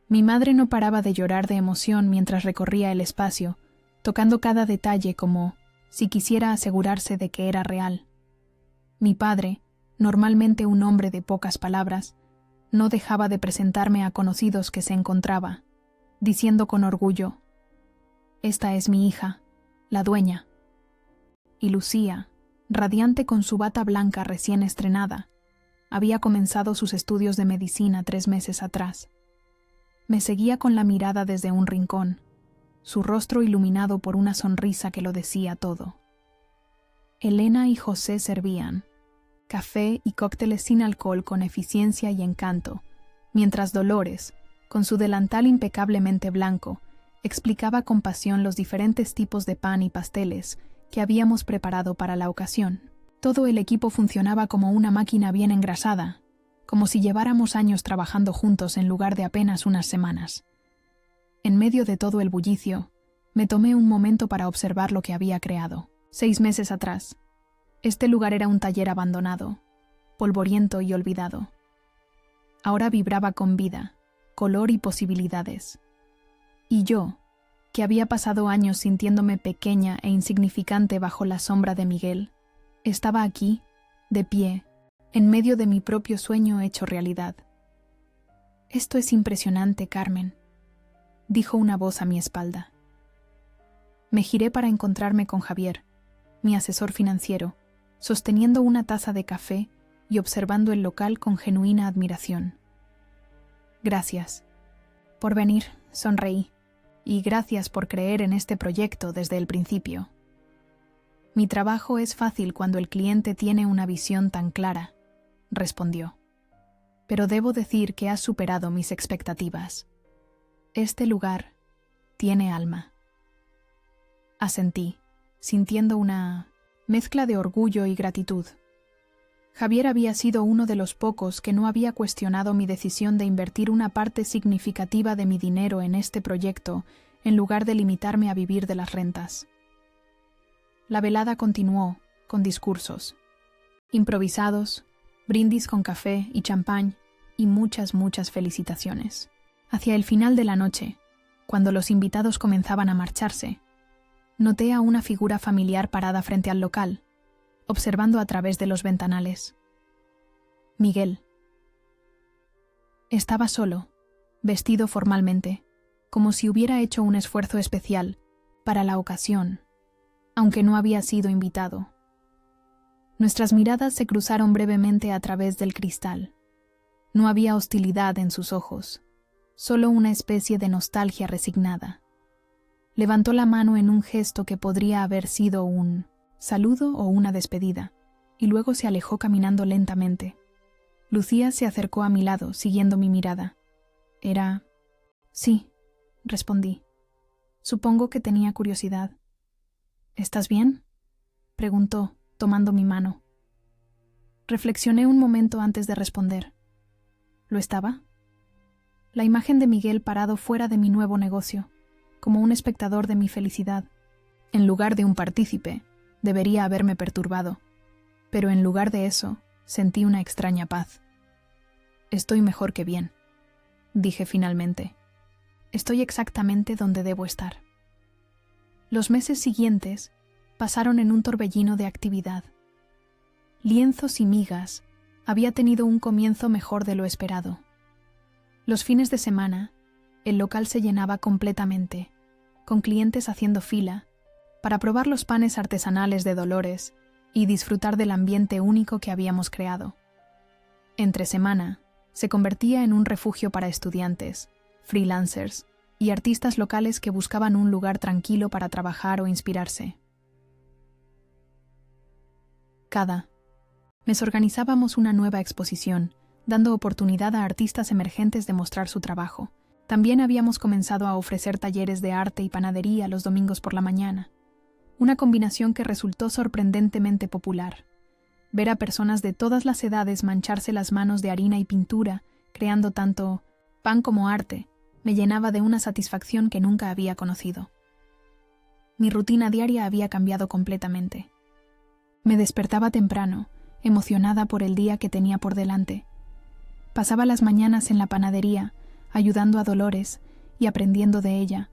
Mi madre no paraba de llorar de emoción mientras recorría el espacio, tocando cada detalle como si quisiera asegurarse de que era real. Mi padre, normalmente un hombre de pocas palabras, no dejaba de presentarme a conocidos que se encontraba, diciendo con orgullo: «Esta es mi hija, la dueña». Y Lucía, radiante con su bata blanca recién estrenada, había comenzado sus estudios de medicina 3 meses atrás. Me seguía con la mirada desde un rincón, su rostro iluminado por una sonrisa que lo decía todo. Elena y José servían café y cócteles sin alcohol con eficiencia y encanto, mientras Dolores, con su delantal impecablemente blanco, explicaba con pasión los diferentes tipos de pan y pasteles que habíamos preparado para la ocasión. Todo el equipo funcionaba como una máquina bien engrasada, como si lleváramos años trabajando juntos en lugar de apenas unas semanas. En medio de todo el bullicio, me tomé un momento para observar lo que había creado. 6 meses atrás, este lugar era un taller abandonado, polvoriento y olvidado. ahora vibraba con vida, color y posibilidades. Y yo, que había pasado años sintiéndome pequeña e insignificante bajo la sombra de Miguel, estaba aquí, de pie, en medio de mi propio sueño hecho realidad. «Esto es impresionante, Carmen», dijo una voz a mi espalda. Me giré para encontrarme con Javier, mi asesor financiero, sosteniendo una taza de café y observando el local con genuina admiración. «Gracias por venir», sonreí, «y gracias por creer en este proyecto desde el principio. Mi trabajo es fácil cuando el cliente tiene una visión tan clara», respondió. «Pero debo decir que has superado mis expectativas. Este lugar tiene alma». Asentí, sintiendo una mezcla de orgullo y gratitud. Javier había sido uno de los pocos que no había cuestionado mi decisión de invertir una parte significativa de mi dinero en este proyecto en lugar de limitarme a vivir de las rentas. La velada continuó, con discursos improvisados, brindis con café y champán y muchas felicitaciones. Hacia el final de la noche, cuando los invitados comenzaban a marcharse, noté a una figura familiar parada frente al local, observando a través de los ventanales. Miguel. Estaba solo, vestido formalmente, como si hubiera hecho un esfuerzo especial para la ocasión, aunque no había sido invitado. Nuestras miradas se cruzaron brevemente a través del cristal. No había hostilidad en sus ojos, solo una especie de nostalgia resignada. Levantó la mano en un gesto que podría haber sido un saludo o una despedida, y luego se alejó caminando lentamente. Lucía se acercó a mi lado, siguiendo mi mirada. Era... Sí, respondí. Supongo que tenía curiosidad. ¿Estás bien?, preguntó, tomando mi mano. Reflexioné un momento antes de responder. ¿Lo estaba? La imagen de Miguel parado fuera de mi nuevo negocio, como un espectador de mi felicidad, en lugar de un partícipe, debería haberme perturbado, pero en lugar de eso, sentí una extraña paz. Estoy mejor que bien, dije finalmente. Estoy exactamente donde debo estar. Los meses siguientes pasaron en un torbellino de actividad. Lienzos y migas había tenido un comienzo mejor de lo esperado. Los fines de semana, el local se llenaba completamente, con clientes haciendo fila para probar los panes artesanales de Dolores y disfrutar del ambiente único que habíamos creado. Entre semana, se convertía en un refugio para estudiantes, freelancers y artistas locales que buscaban un lugar tranquilo para trabajar o inspirarse. Cada mes organizábamos una nueva exposición, dando oportunidad a artistas emergentes de mostrar su trabajo. También habíamos comenzado a ofrecer talleres de arte y panadería los domingos por la mañana, una combinación que resultó sorprendentemente popular. Ver a personas de todas las edades mancharse las manos de harina y pintura, creando tanto pan como arte, me llenaba de una satisfacción que nunca había conocido. Mi rutina diaria había cambiado completamente. Me despertaba temprano, emocionada por el día que tenía por delante. Pasaba las mañanas en la panadería, ayudando a Dolores y aprendiendo de ella.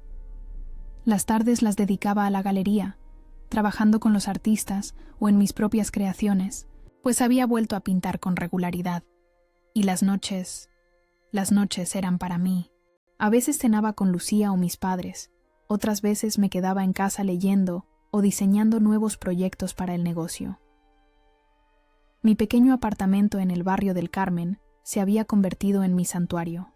Las tardes las dedicaba a la galería, trabajando con los artistas o en mis propias creaciones, pues había vuelto a pintar con regularidad. Y las noches eran para mí. A veces cenaba con Lucía o mis padres, otras veces me quedaba en casa leyendo o diseñando nuevos proyectos para el negocio. Mi pequeño apartamento en el barrio del Carmen se había convertido en mi santuario.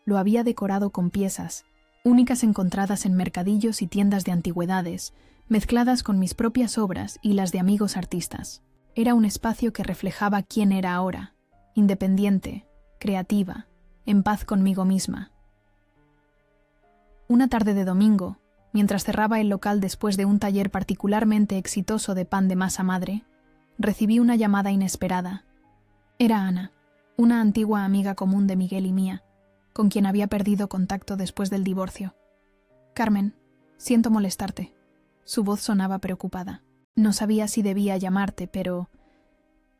Lo había decorado con piezas, únicas encontradas en mercadillos y tiendas de antigüedades, mezcladas con mis propias obras y las de amigos artistas. Era un espacio que reflejaba quién era ahora, independiente, creativa, en paz conmigo misma. Una tarde de domingo, mientras cerraba el local después de un taller particularmente exitoso de pan de masa madre, recibí una llamada inesperada. Era Ana, una antigua amiga común de Miguel y mía, con quien había perdido contacto después del divorcio. «Carmen, siento molestarte». Su voz sonaba preocupada. «No sabía si debía llamarte, pero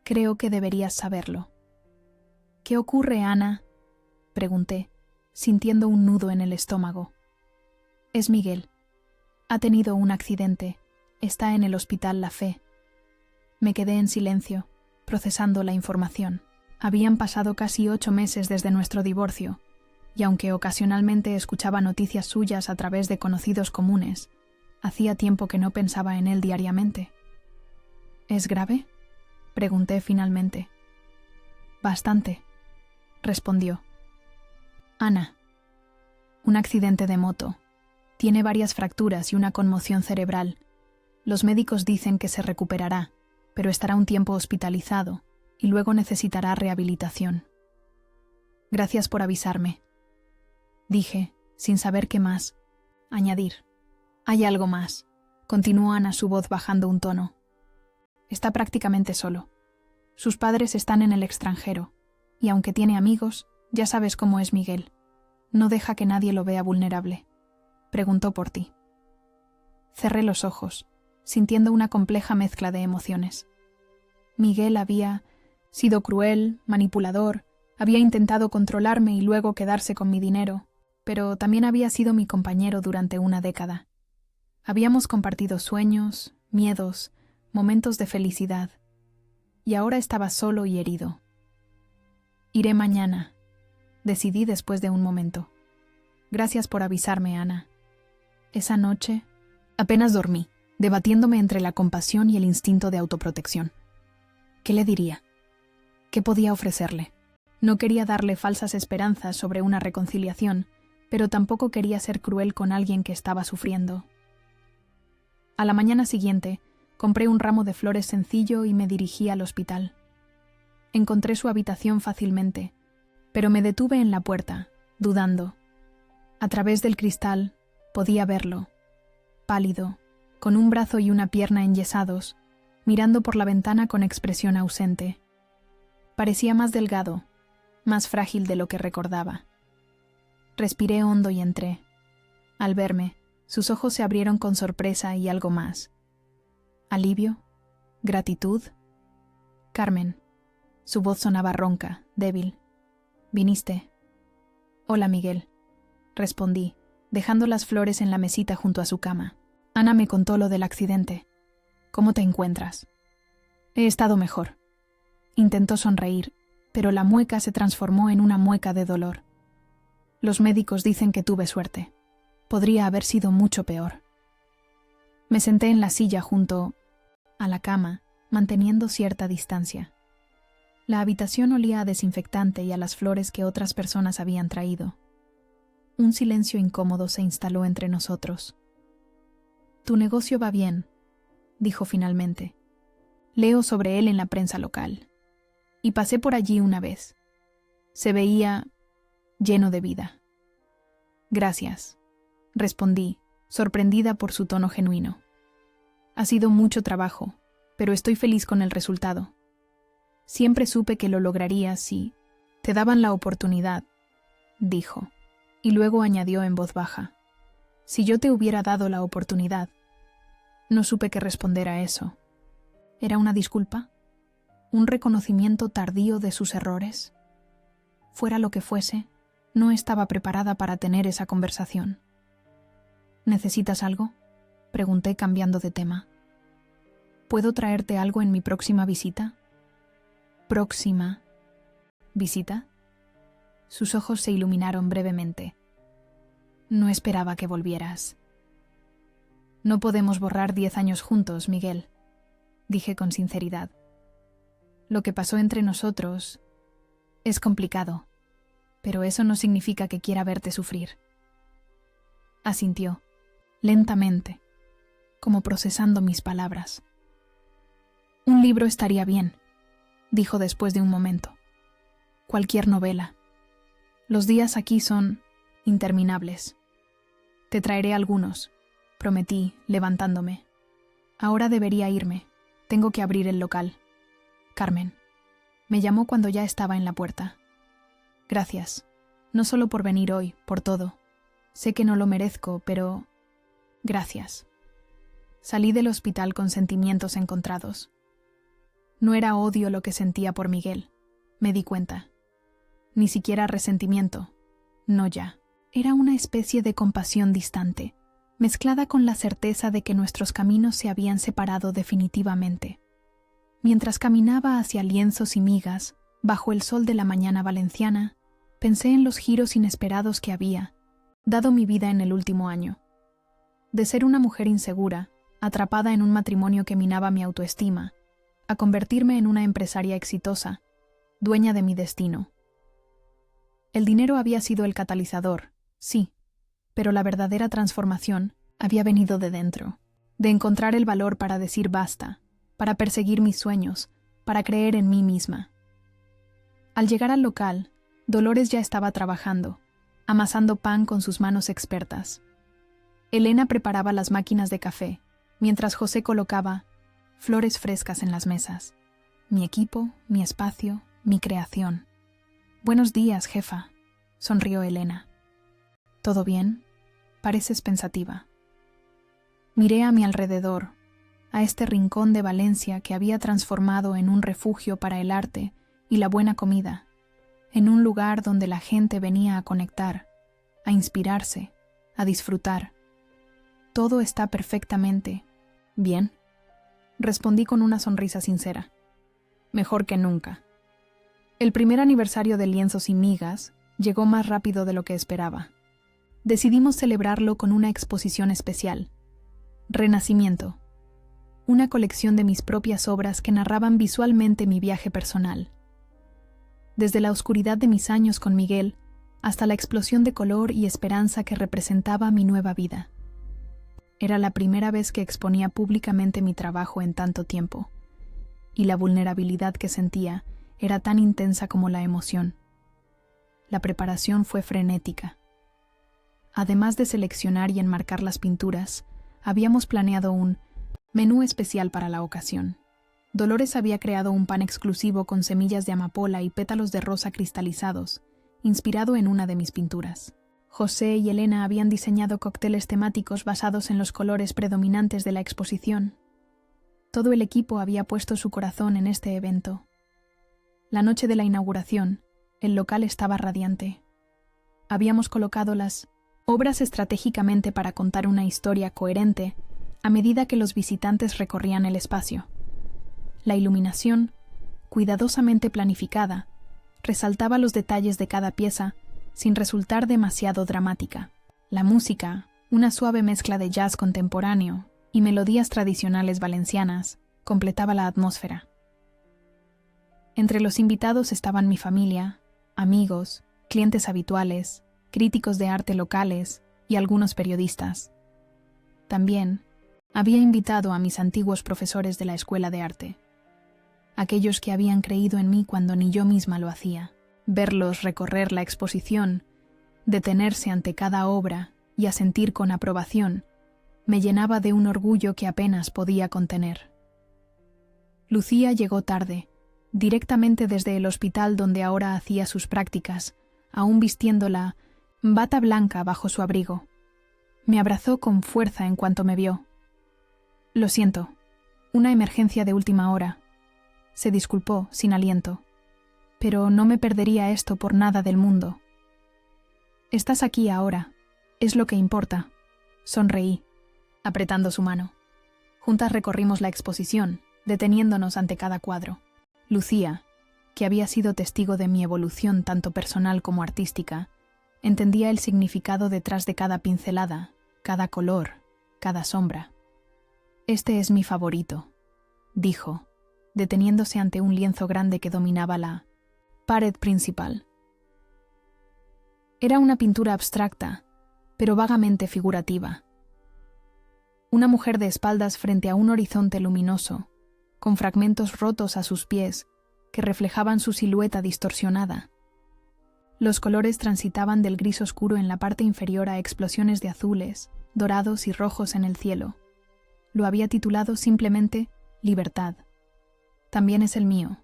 creo que deberías saberlo». ¿Qué ocurre, Ana?, pregunté, sintiendo un nudo en el estómago. Es Miguel. Ha tenido un accidente. Está en el hospital La Fe. Me quedé en silencio, procesando la información. Habían pasado casi 8 meses desde nuestro divorcio, y aunque ocasionalmente escuchaba noticias suyas a través de conocidos comunes, hacía tiempo que no pensaba en él diariamente. ¿Es grave?, pregunté finalmente. Bastante, respondió. Ana. Un accidente de moto. Tiene varias fracturas y una conmoción cerebral. Los médicos dicen que se recuperará, pero estará un tiempo hospitalizado y luego necesitará rehabilitación. Gracias por avisarme, dije, sin saber qué más añadir. Hay algo más, continuó Ana, su voz bajando un tono. Está prácticamente solo. Sus padres están en el extranjero, y aunque tiene amigos, ya sabes cómo es Miguel. No deja que nadie lo vea vulnerable. Preguntó por ti. Cerré los ojos, sintiendo una compleja mezcla de emociones. Miguel había sido cruel, manipulador, había intentado controlarme y luego quedarse con mi dinero, pero también había sido mi compañero durante una década. Habíamos compartido sueños, miedos, momentos de felicidad, y ahora estaba solo y herido. Iré mañana, decidí después de un momento. Gracias por avisarme, Ana. Esa noche apenas dormí, debatiéndome entre la compasión y el instinto de autoprotección. ¿Qué le diría? ¿Qué podía ofrecerle? No quería darle falsas esperanzas sobre una reconciliación, pero tampoco quería ser cruel con alguien que estaba sufriendo. A la mañana siguiente, compré un ramo de flores sencillo y me dirigí al hospital. Encontré su habitación fácilmente, pero me detuve en la puerta, dudando. A través del cristal podía verlo, pálido, con un brazo y una pierna enyesados, mirando por la ventana con expresión ausente. Parecía más delgado, más frágil de lo que recordaba. Respiré hondo y entré. Al verme, sus ojos se abrieron con sorpresa y algo más. ¿Alivio? ¿Gratitud? Carmen. Su voz sonaba ronca, débil. ¿Viniste? Hola, Miguel, respondí, dejando las flores en la mesita junto a su cama. Ana me contó lo del accidente. ¿Cómo te encuentras? He estado mejor. Intentó sonreír, pero la mueca se transformó en una mueca de dolor. Los médicos dicen que tuve suerte. Podría haber sido mucho peor. Me senté en la silla junto a la cama, manteniendo cierta distancia. La habitación olía a desinfectante y a las flores que otras personas habían traído. Un silencio incómodo se instaló entre nosotros. Tu negocio va bien, dijo finalmente. Leo sobre él en la prensa local. Y pasé por allí una vez. Se veía lleno de vida. Gracias, respondí, sorprendida por su tono genuino. Ha sido mucho trabajo, pero estoy feliz con el resultado. Siempre supe que lo lograría si te daban la oportunidad, dijo, y luego añadió en voz baja. Si yo te hubiera dado la oportunidad. No supe qué responder a eso. ¿Era una disculpa? ¿Un reconocimiento tardío de sus errores? Fuera lo que fuese, no estaba preparada para tener esa conversación. ¿Necesitas algo?, pregunté cambiando de tema. ¿Puedo traerte algo en mi próxima visita? ¿Próxima visita? Sus ojos se iluminaron brevemente. No esperaba que volvieras. No podemos borrar 10 años juntos, Miguel, dije con sinceridad. Lo que pasó entre nosotros es complicado, pero eso no significa que quiera verte sufrir. Asintió, lentamente, como procesando mis palabras. Un libro estaría bien, dijo después de un momento. Cualquier novela. Los días aquí son interminables. Te traeré algunos, prometí, levantándome. Ahora debería irme. Tengo que abrir el local. Carmen. Me llamó cuando ya estaba en la puerta. Gracias. No solo por venir hoy, por todo. Sé que no lo merezco, pero... gracias. Salí del hospital con sentimientos encontrados. No era odio lo que sentía por Miguel, me di cuenta. ni siquiera resentimiento. No ya. Era una especie de compasión distante, mezclada con la certeza de que nuestros caminos se habían separado definitivamente. Mientras caminaba hacia lienzos y migas, bajo el sol de la mañana valenciana, pensé en los giros inesperados que había dado mi vida en el último año. De ser una mujer insegura, atrapada en un matrimonio que minaba mi autoestima, a convertirme en una empresaria exitosa, dueña de mi destino. El dinero había sido el catalizador, sí, pero la verdadera transformación había venido de dentro, de encontrar el valor para decir basta, para perseguir mis sueños, para creer en mí misma. Al llegar al local, Dolores ya estaba trabajando, amasando pan con sus manos expertas. Elena preparaba las máquinas de café, mientras José colocaba flores frescas en las mesas. Mi equipo, mi espacio, mi creación. «Buenos días, jefa», sonrió Elena. «¿Todo bien?» Pareces pensativa. Miré a mi alrededor, a este rincón de Valencia que había transformado en un refugio para el arte y la buena comida, en un lugar donde la gente venía a conectar, a inspirarse, a disfrutar. Todo está perfectamente bien, respondí con una sonrisa sincera. Mejor que nunca. El primer aniversario de Lienzos y Migas llegó más rápido de lo que esperaba. Decidimos celebrarlo con una exposición especial. Renacimiento. Una colección de mis propias obras que narraban visualmente mi viaje personal. Desde la oscuridad de mis años con Miguel hasta la explosión de color y esperanza que representaba mi nueva vida. Era la primera vez que exponía públicamente mi trabajo en tanto tiempo, y la vulnerabilidad que sentía era tan intensa como la emoción. La preparación fue frenética. Además de seleccionar y enmarcar las pinturas, habíamos planeado un menú especial para la ocasión. Dolores había creado un pan exclusivo con semillas de amapola y pétalos de rosa cristalizados, inspirado en una de mis pinturas. José y Elena habían diseñado cócteles temáticos basados en los colores predominantes de la exposición. Todo el equipo había puesto su corazón en este evento. La noche de la inauguración, el local estaba radiante. Habíamos colocado las obras estratégicamente para contar una historia coherente a medida que los visitantes recorrían el espacio. La iluminación, cuidadosamente planificada, resaltaba los detalles de cada pieza sin resultar demasiado dramática. La música, una suave mezcla de jazz contemporáneo y melodías tradicionales valencianas, completaba la atmósfera. Entre los invitados estaban mi familia, amigos, clientes habituales, críticos de arte locales y algunos periodistas. También había invitado a mis antiguos profesores de la escuela de arte, aquellos que habían creído en mí cuando ni yo misma lo hacía. Verlos recorrer la exposición, detenerse ante cada obra y asentir con aprobación, me llenaba de un orgullo que apenas podía contener. Lucía llegó tarde, directamente desde el hospital donde ahora hacía sus prácticas, aún vistiendo la bata blanca bajo su abrigo. Me abrazó con fuerza en cuanto me vio. «Lo siento, una emergencia de última hora», se disculpó sin aliento. «Pero no me perdería esto por nada del mundo». «Estás aquí ahora, es lo que importa», sonreí, apretando su mano. Juntas recorrimos la exposición, deteniéndonos ante cada cuadro. Lucía, que había sido testigo de mi evolución tanto personal como artística, entendía el significado detrás de cada pincelada, cada color, cada sombra. «Este es mi favorito», dijo, deteniéndose ante un lienzo grande que dominaba la pared principal. Era una pintura abstracta, pero vagamente figurativa. Una mujer de espaldas frente a un horizonte luminoso, con fragmentos rotos a sus pies que reflejaban su silueta distorsionada. Los colores transitaban del gris oscuro en la parte inferior a explosiones de azules, dorados y rojos en el cielo. Lo había titulado simplemente Libertad. «También es el mío»,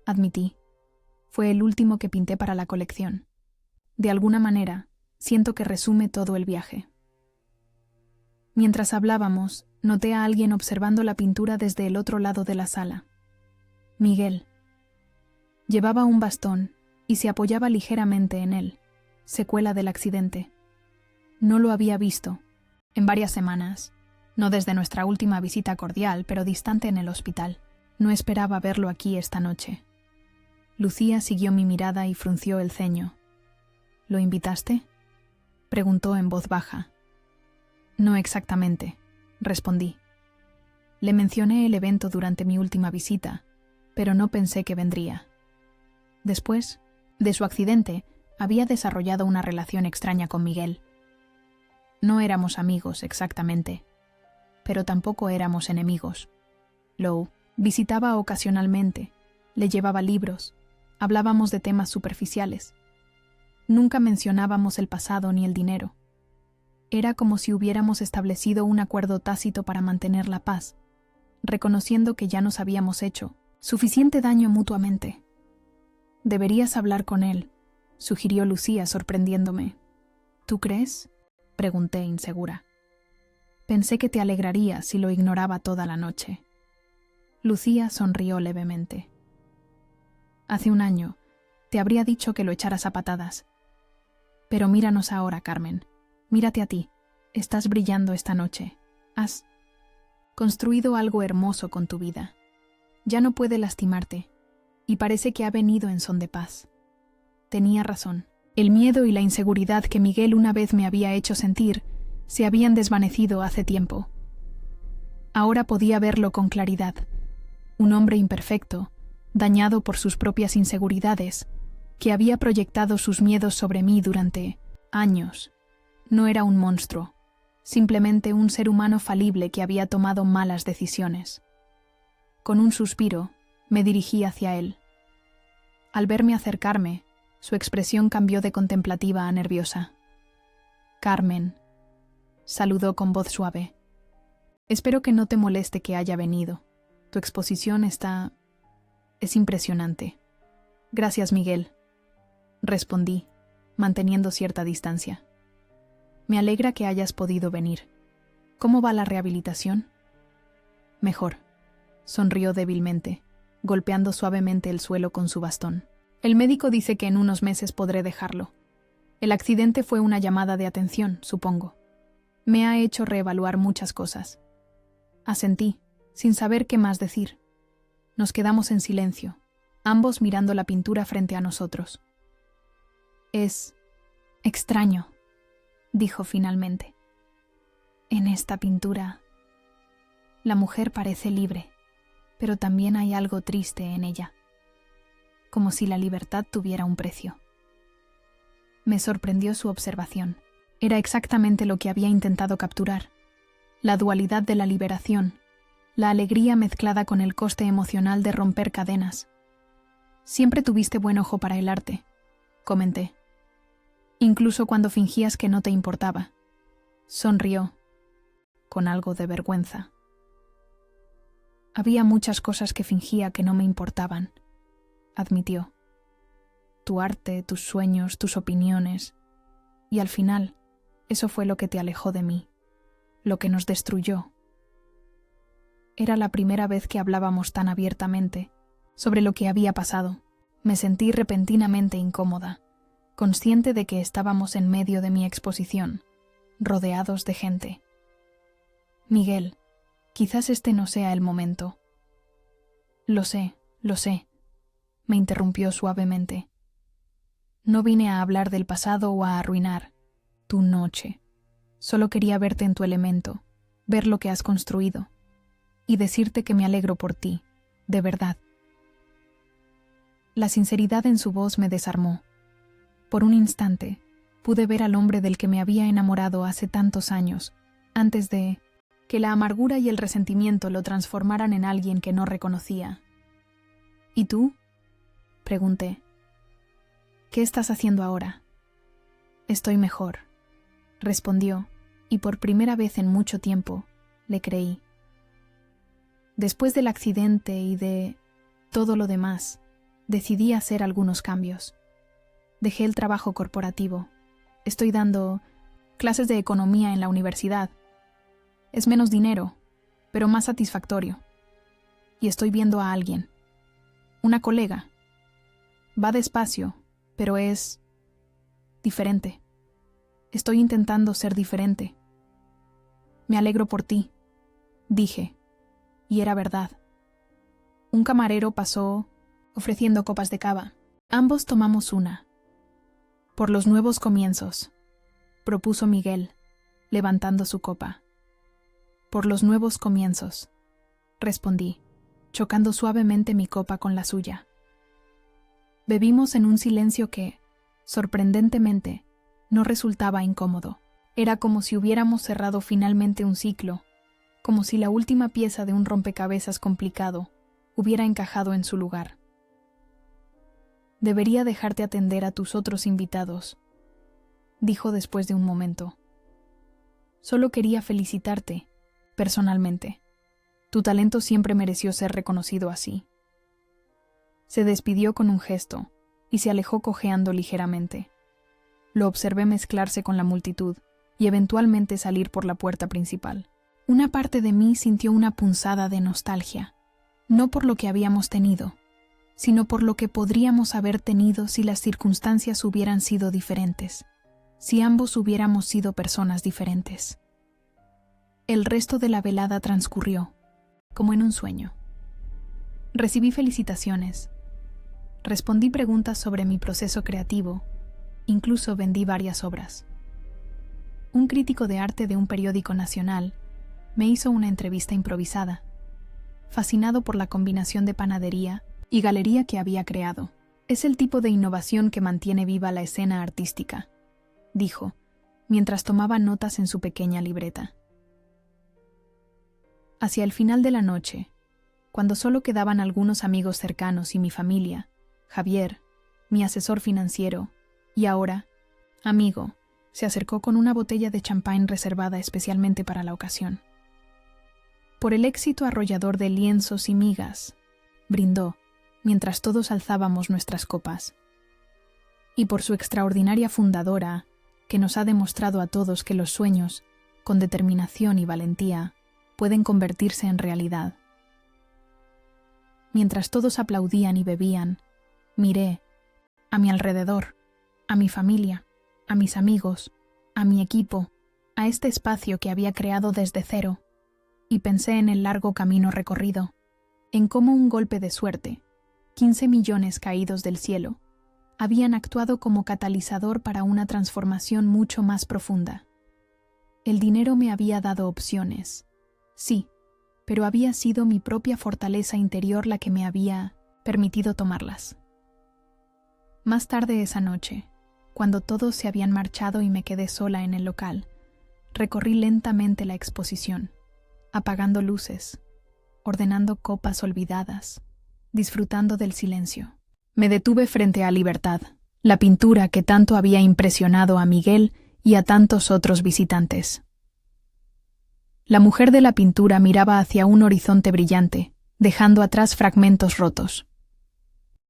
admití. Fue el último que pinté para la colección. De alguna manera, siento que resume todo el viaje. Mientras hablábamos, noté a alguien observando la pintura desde el otro lado de la sala. Miguel. Llevaba un bastón y se apoyaba ligeramente en él, secuela del accidente. No lo había visto en varias semanas, no desde nuestra última visita cordial, pero distante en el hospital. No esperaba verlo aquí esta noche. Lucía siguió mi mirada y frunció el ceño. ¿Lo invitaste?, preguntó en voz baja. No exactamente, respondí. Le mencioné el evento durante mi última visita, pero no pensé que vendría. Después de su accidente, había desarrollado una relación extraña con Miguel. No éramos amigos exactamente, pero tampoco éramos enemigos. Lo visitaba ocasionalmente, le llevaba libros, hablábamos de temas superficiales. Nunca mencionábamos el pasado ni el dinero. Era como si hubiéramos establecido un acuerdo tácito para mantener la paz, reconociendo que ya nos habíamos hecho suficiente daño mutuamente. Deberías hablar con él, sugirió Lucía, sorprendiéndome. ¿Tú crees?, pregunté insegura. Pensé que te alegraría si lo ignoraba toda la noche. Lucía sonrió levemente. Hace un año te habría dicho que lo echaras a patadas. Pero míranos ahora, Carmen. Mírate a ti. Estás brillando esta noche. Has construido algo hermoso con tu vida. Ya no puede lastimarte, y parece que ha venido en son de paz. Tenía razón. El miedo y la inseguridad que Miguel una vez me había hecho sentir se habían desvanecido hace tiempo. Ahora podía verlo con claridad. Un hombre imperfecto, dañado por sus propias inseguridades, que había proyectado sus miedos sobre mí durante años. No era un monstruo, simplemente un ser humano falible que había tomado malas decisiones. Con un suspiro, me dirigí hacia él. Al verme acercarme, su expresión cambió de contemplativa a nerviosa. Carmen, saludó con voz suave. Espero que no te moleste que haya venido. Tu exposición es impresionante. Gracias, Miguel, respondí, manteniendo cierta distancia. Me alegra que hayas podido venir. ¿Cómo va la rehabilitación? Mejor, sonrió débilmente, golpeando suavemente el suelo con su bastón. El médico dice que en unos meses podré dejarlo. El accidente fue una llamada de atención, supongo. Me ha hecho reevaluar muchas cosas. Asentí, sin saber qué más decir. Nos quedamos en silencio, ambos mirando la pintura frente a nosotros. Es extraño, dijo finalmente. En esta pintura, la mujer parece libre, pero también hay algo triste en ella, como si la libertad tuviera un precio. Me sorprendió su observación. Era exactamente lo que había intentado capturar: la dualidad de la liberación, la alegría mezclada con el coste emocional de romper cadenas. Siempre tuviste buen ojo para el arte, comenté. Incluso cuando fingías que no te importaba. Sonrió, con algo de vergüenza. Había muchas cosas que fingía que no me importaban, admitió. Tu arte, tus sueños, tus opiniones. Y al final, eso fue lo que te alejó de mí, lo que nos destruyó. Era la primera vez que hablábamos tan abiertamente sobre lo que había pasado. Me sentí repentinamente incómoda, consciente de que estábamos en medio de mi exposición, rodeados de gente. Miguel, quizás este no sea el momento. Lo sé, me interrumpió suavemente. No vine a hablar del pasado o a arruinar tu noche. Solo quería verte en tu elemento, ver lo que has construido, y decirte que me alegro por ti, de verdad. La sinceridad en su voz me desarmó. Por un instante, pude ver al hombre del que me había enamorado hace tantos años, antes de que la amargura y el resentimiento lo transformaran en alguien que no reconocía. ¿Y tú?, pregunté. ¿Qué estás haciendo ahora? Estoy mejor, respondió, y por primera vez en mucho tiempo le creí. Después del accidente y de todo lo demás, decidí hacer algunos cambios. Dejé el trabajo corporativo. Estoy dando clases de economía en la universidad. Es menos dinero, pero más satisfactorio. Y estoy viendo a alguien. Una colega. Va despacio, pero es diferente. Estoy intentando ser diferente. Me alegro por ti, dije, y era verdad. Un camarero pasó ofreciendo copas de cava. Ambos tomamos una. Por los nuevos comienzos, propuso Miguel, levantando su copa. Por los nuevos comienzos, respondí, chocando suavemente mi copa con la suya. Bebimos en un silencio que, sorprendentemente, no resultaba incómodo. Era como si hubiéramos cerrado finalmente un ciclo, como si la última pieza de un rompecabezas complicado hubiera encajado en su lugar. Debería dejarte atender a tus otros invitados, dijo después de un momento. Solo quería felicitarte, personalmente. Tu talento siempre mereció ser reconocido así. Se despidió con un gesto y se alejó cojeando ligeramente. Lo observé mezclarse con la multitud y eventualmente salir por la puerta principal. Una parte de mí sintió una punzada de nostalgia, no por lo que habíamos tenido, sino por lo que podríamos haber tenido si las circunstancias hubieran sido diferentes, si ambos hubiéramos sido personas diferentes. El resto de la velada transcurrió, como en un sueño. Recibí felicitaciones, respondí preguntas sobre mi proceso creativo, incluso vendí varias obras. Un crítico de arte de un periódico nacional me hizo una entrevista improvisada, fascinado por la combinación de panadería y galería que había creado. Es el tipo de innovación que mantiene viva la escena artística, dijo, mientras tomaba notas en su pequeña libreta. Hacia el final de la noche, cuando solo quedaban algunos amigos cercanos y mi familia, Javier, mi asesor financiero, y ahora, amigo, se acercó con una botella de champán reservada especialmente para la ocasión. Por el éxito arrollador de lienzos y migas, brindó, mientras todos alzábamos nuestras copas. Y por su extraordinaria fundadora, que nos ha demostrado a todos que los sueños, con determinación y valentía, pueden convertirse en realidad. Mientras todos aplaudían y bebían, miré a mi alrededor, a mi familia, a mis amigos, a mi equipo, a este espacio que había creado desde cero, y pensé en el largo camino recorrido, en cómo un golpe de suerte, 15 millones caídos del cielo, habían actuado como catalizador para una transformación mucho más profunda. El dinero me había dado opciones, sí, pero había sido mi propia fortaleza interior la que me había permitido tomarlas. Más tarde esa noche, cuando todos se habían marchado y me quedé sola en el local, recorrí lentamente la exposición, apagando luces, ordenando copas olvidadas, disfrutando del silencio. Me detuve frente a Libertad, la pintura que tanto había impresionado a Miguel y a tantos otros visitantes. La mujer de la pintura miraba hacia un horizonte brillante, dejando atrás fragmentos rotos.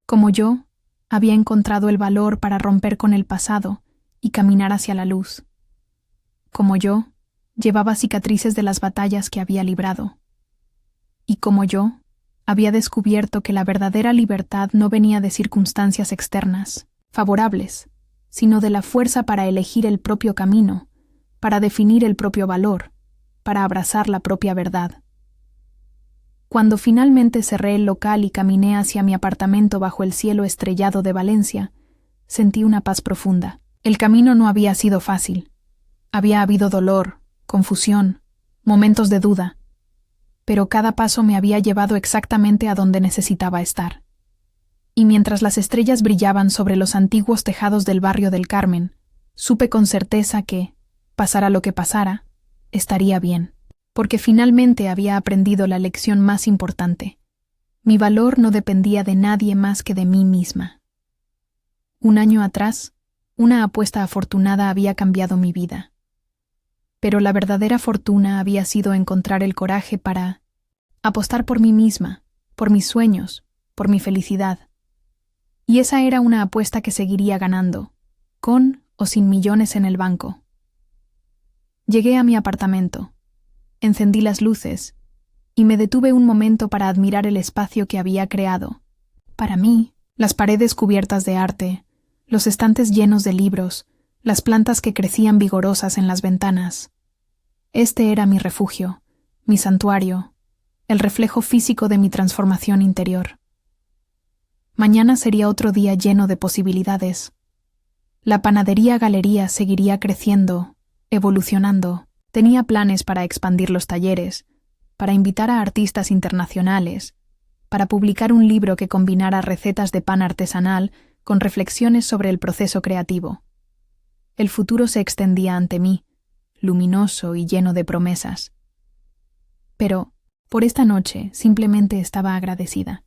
Como yo, había encontrado el valor para romper con el pasado y caminar hacia la luz. Como yo, llevaba cicatrices de las batallas que había librado. Y como yo, había descubierto que la verdadera libertad no venía de circunstancias externas, favorables, sino de la fuerza para elegir el propio camino, para definir el propio valor, para abrazar la propia verdad. Cuando finalmente cerré el local y caminé hacia mi apartamento bajo el cielo estrellado de Valencia, sentí una paz profunda. El camino no había sido fácil. Había habido dolor, confusión, momentos de duda, pero cada paso me había llevado exactamente a donde necesitaba estar. Y mientras las estrellas brillaban sobre los antiguos tejados del barrio del Carmen, supe con certeza que, pasara lo que pasara, estaría bien. Porque finalmente había aprendido la lección más importante. Mi valor no dependía de nadie más que de mí misma. Un año atrás, una apuesta afortunada había cambiado mi vida. Pero la verdadera fortuna había sido encontrar el coraje para apostar por mí misma, por mis sueños, por mi felicidad. Y esa era una apuesta que seguiría ganando, con o sin millones en el banco. Llegué a mi apartamento. Encendí las luces y me detuve un momento para admirar el espacio que había creado. Para mí, las paredes cubiertas de arte, los estantes llenos de libros, las plantas que crecían vigorosas en las ventanas. Este era mi refugio, mi santuario, el reflejo físico de mi transformación interior. Mañana sería otro día lleno de posibilidades. La panadería Galería seguiría creciendo, evolucionando. Tenía planes para expandir los talleres, para invitar a artistas internacionales, para publicar un libro que combinara recetas de pan artesanal con reflexiones sobre el proceso creativo. El futuro se extendía ante mí, luminoso y lleno de promesas. Pero, por esta noche, simplemente estaba agradecida.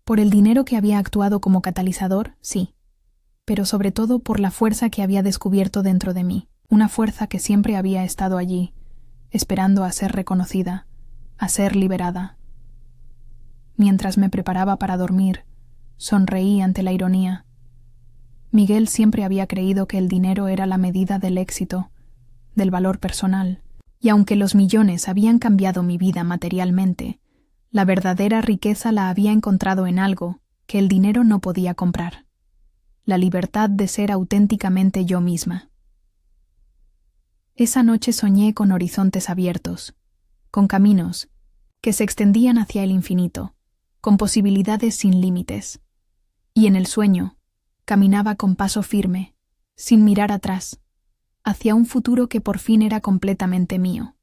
Por el dinero que había actuado como catalizador, sí, pero sobre todo por la fuerza que había descubierto dentro de mí, una fuerza que siempre había estado allí, esperando a ser reconocida, a ser liberada. Mientras me preparaba para dormir, sonreí ante la ironía. Miguel siempre había creído que el dinero era la medida del éxito, del valor personal, y aunque los millones habían cambiado mi vida materialmente, la verdadera riqueza la había encontrado en algo que el dinero no podía comprar: la libertad de ser auténticamente yo misma. Esa noche soñé con horizontes abiertos, con caminos que se extendían hacia el infinito, con posibilidades sin límites. Y en el sueño, caminaba con paso firme, sin mirar atrás, hacia un futuro que por fin era completamente mío.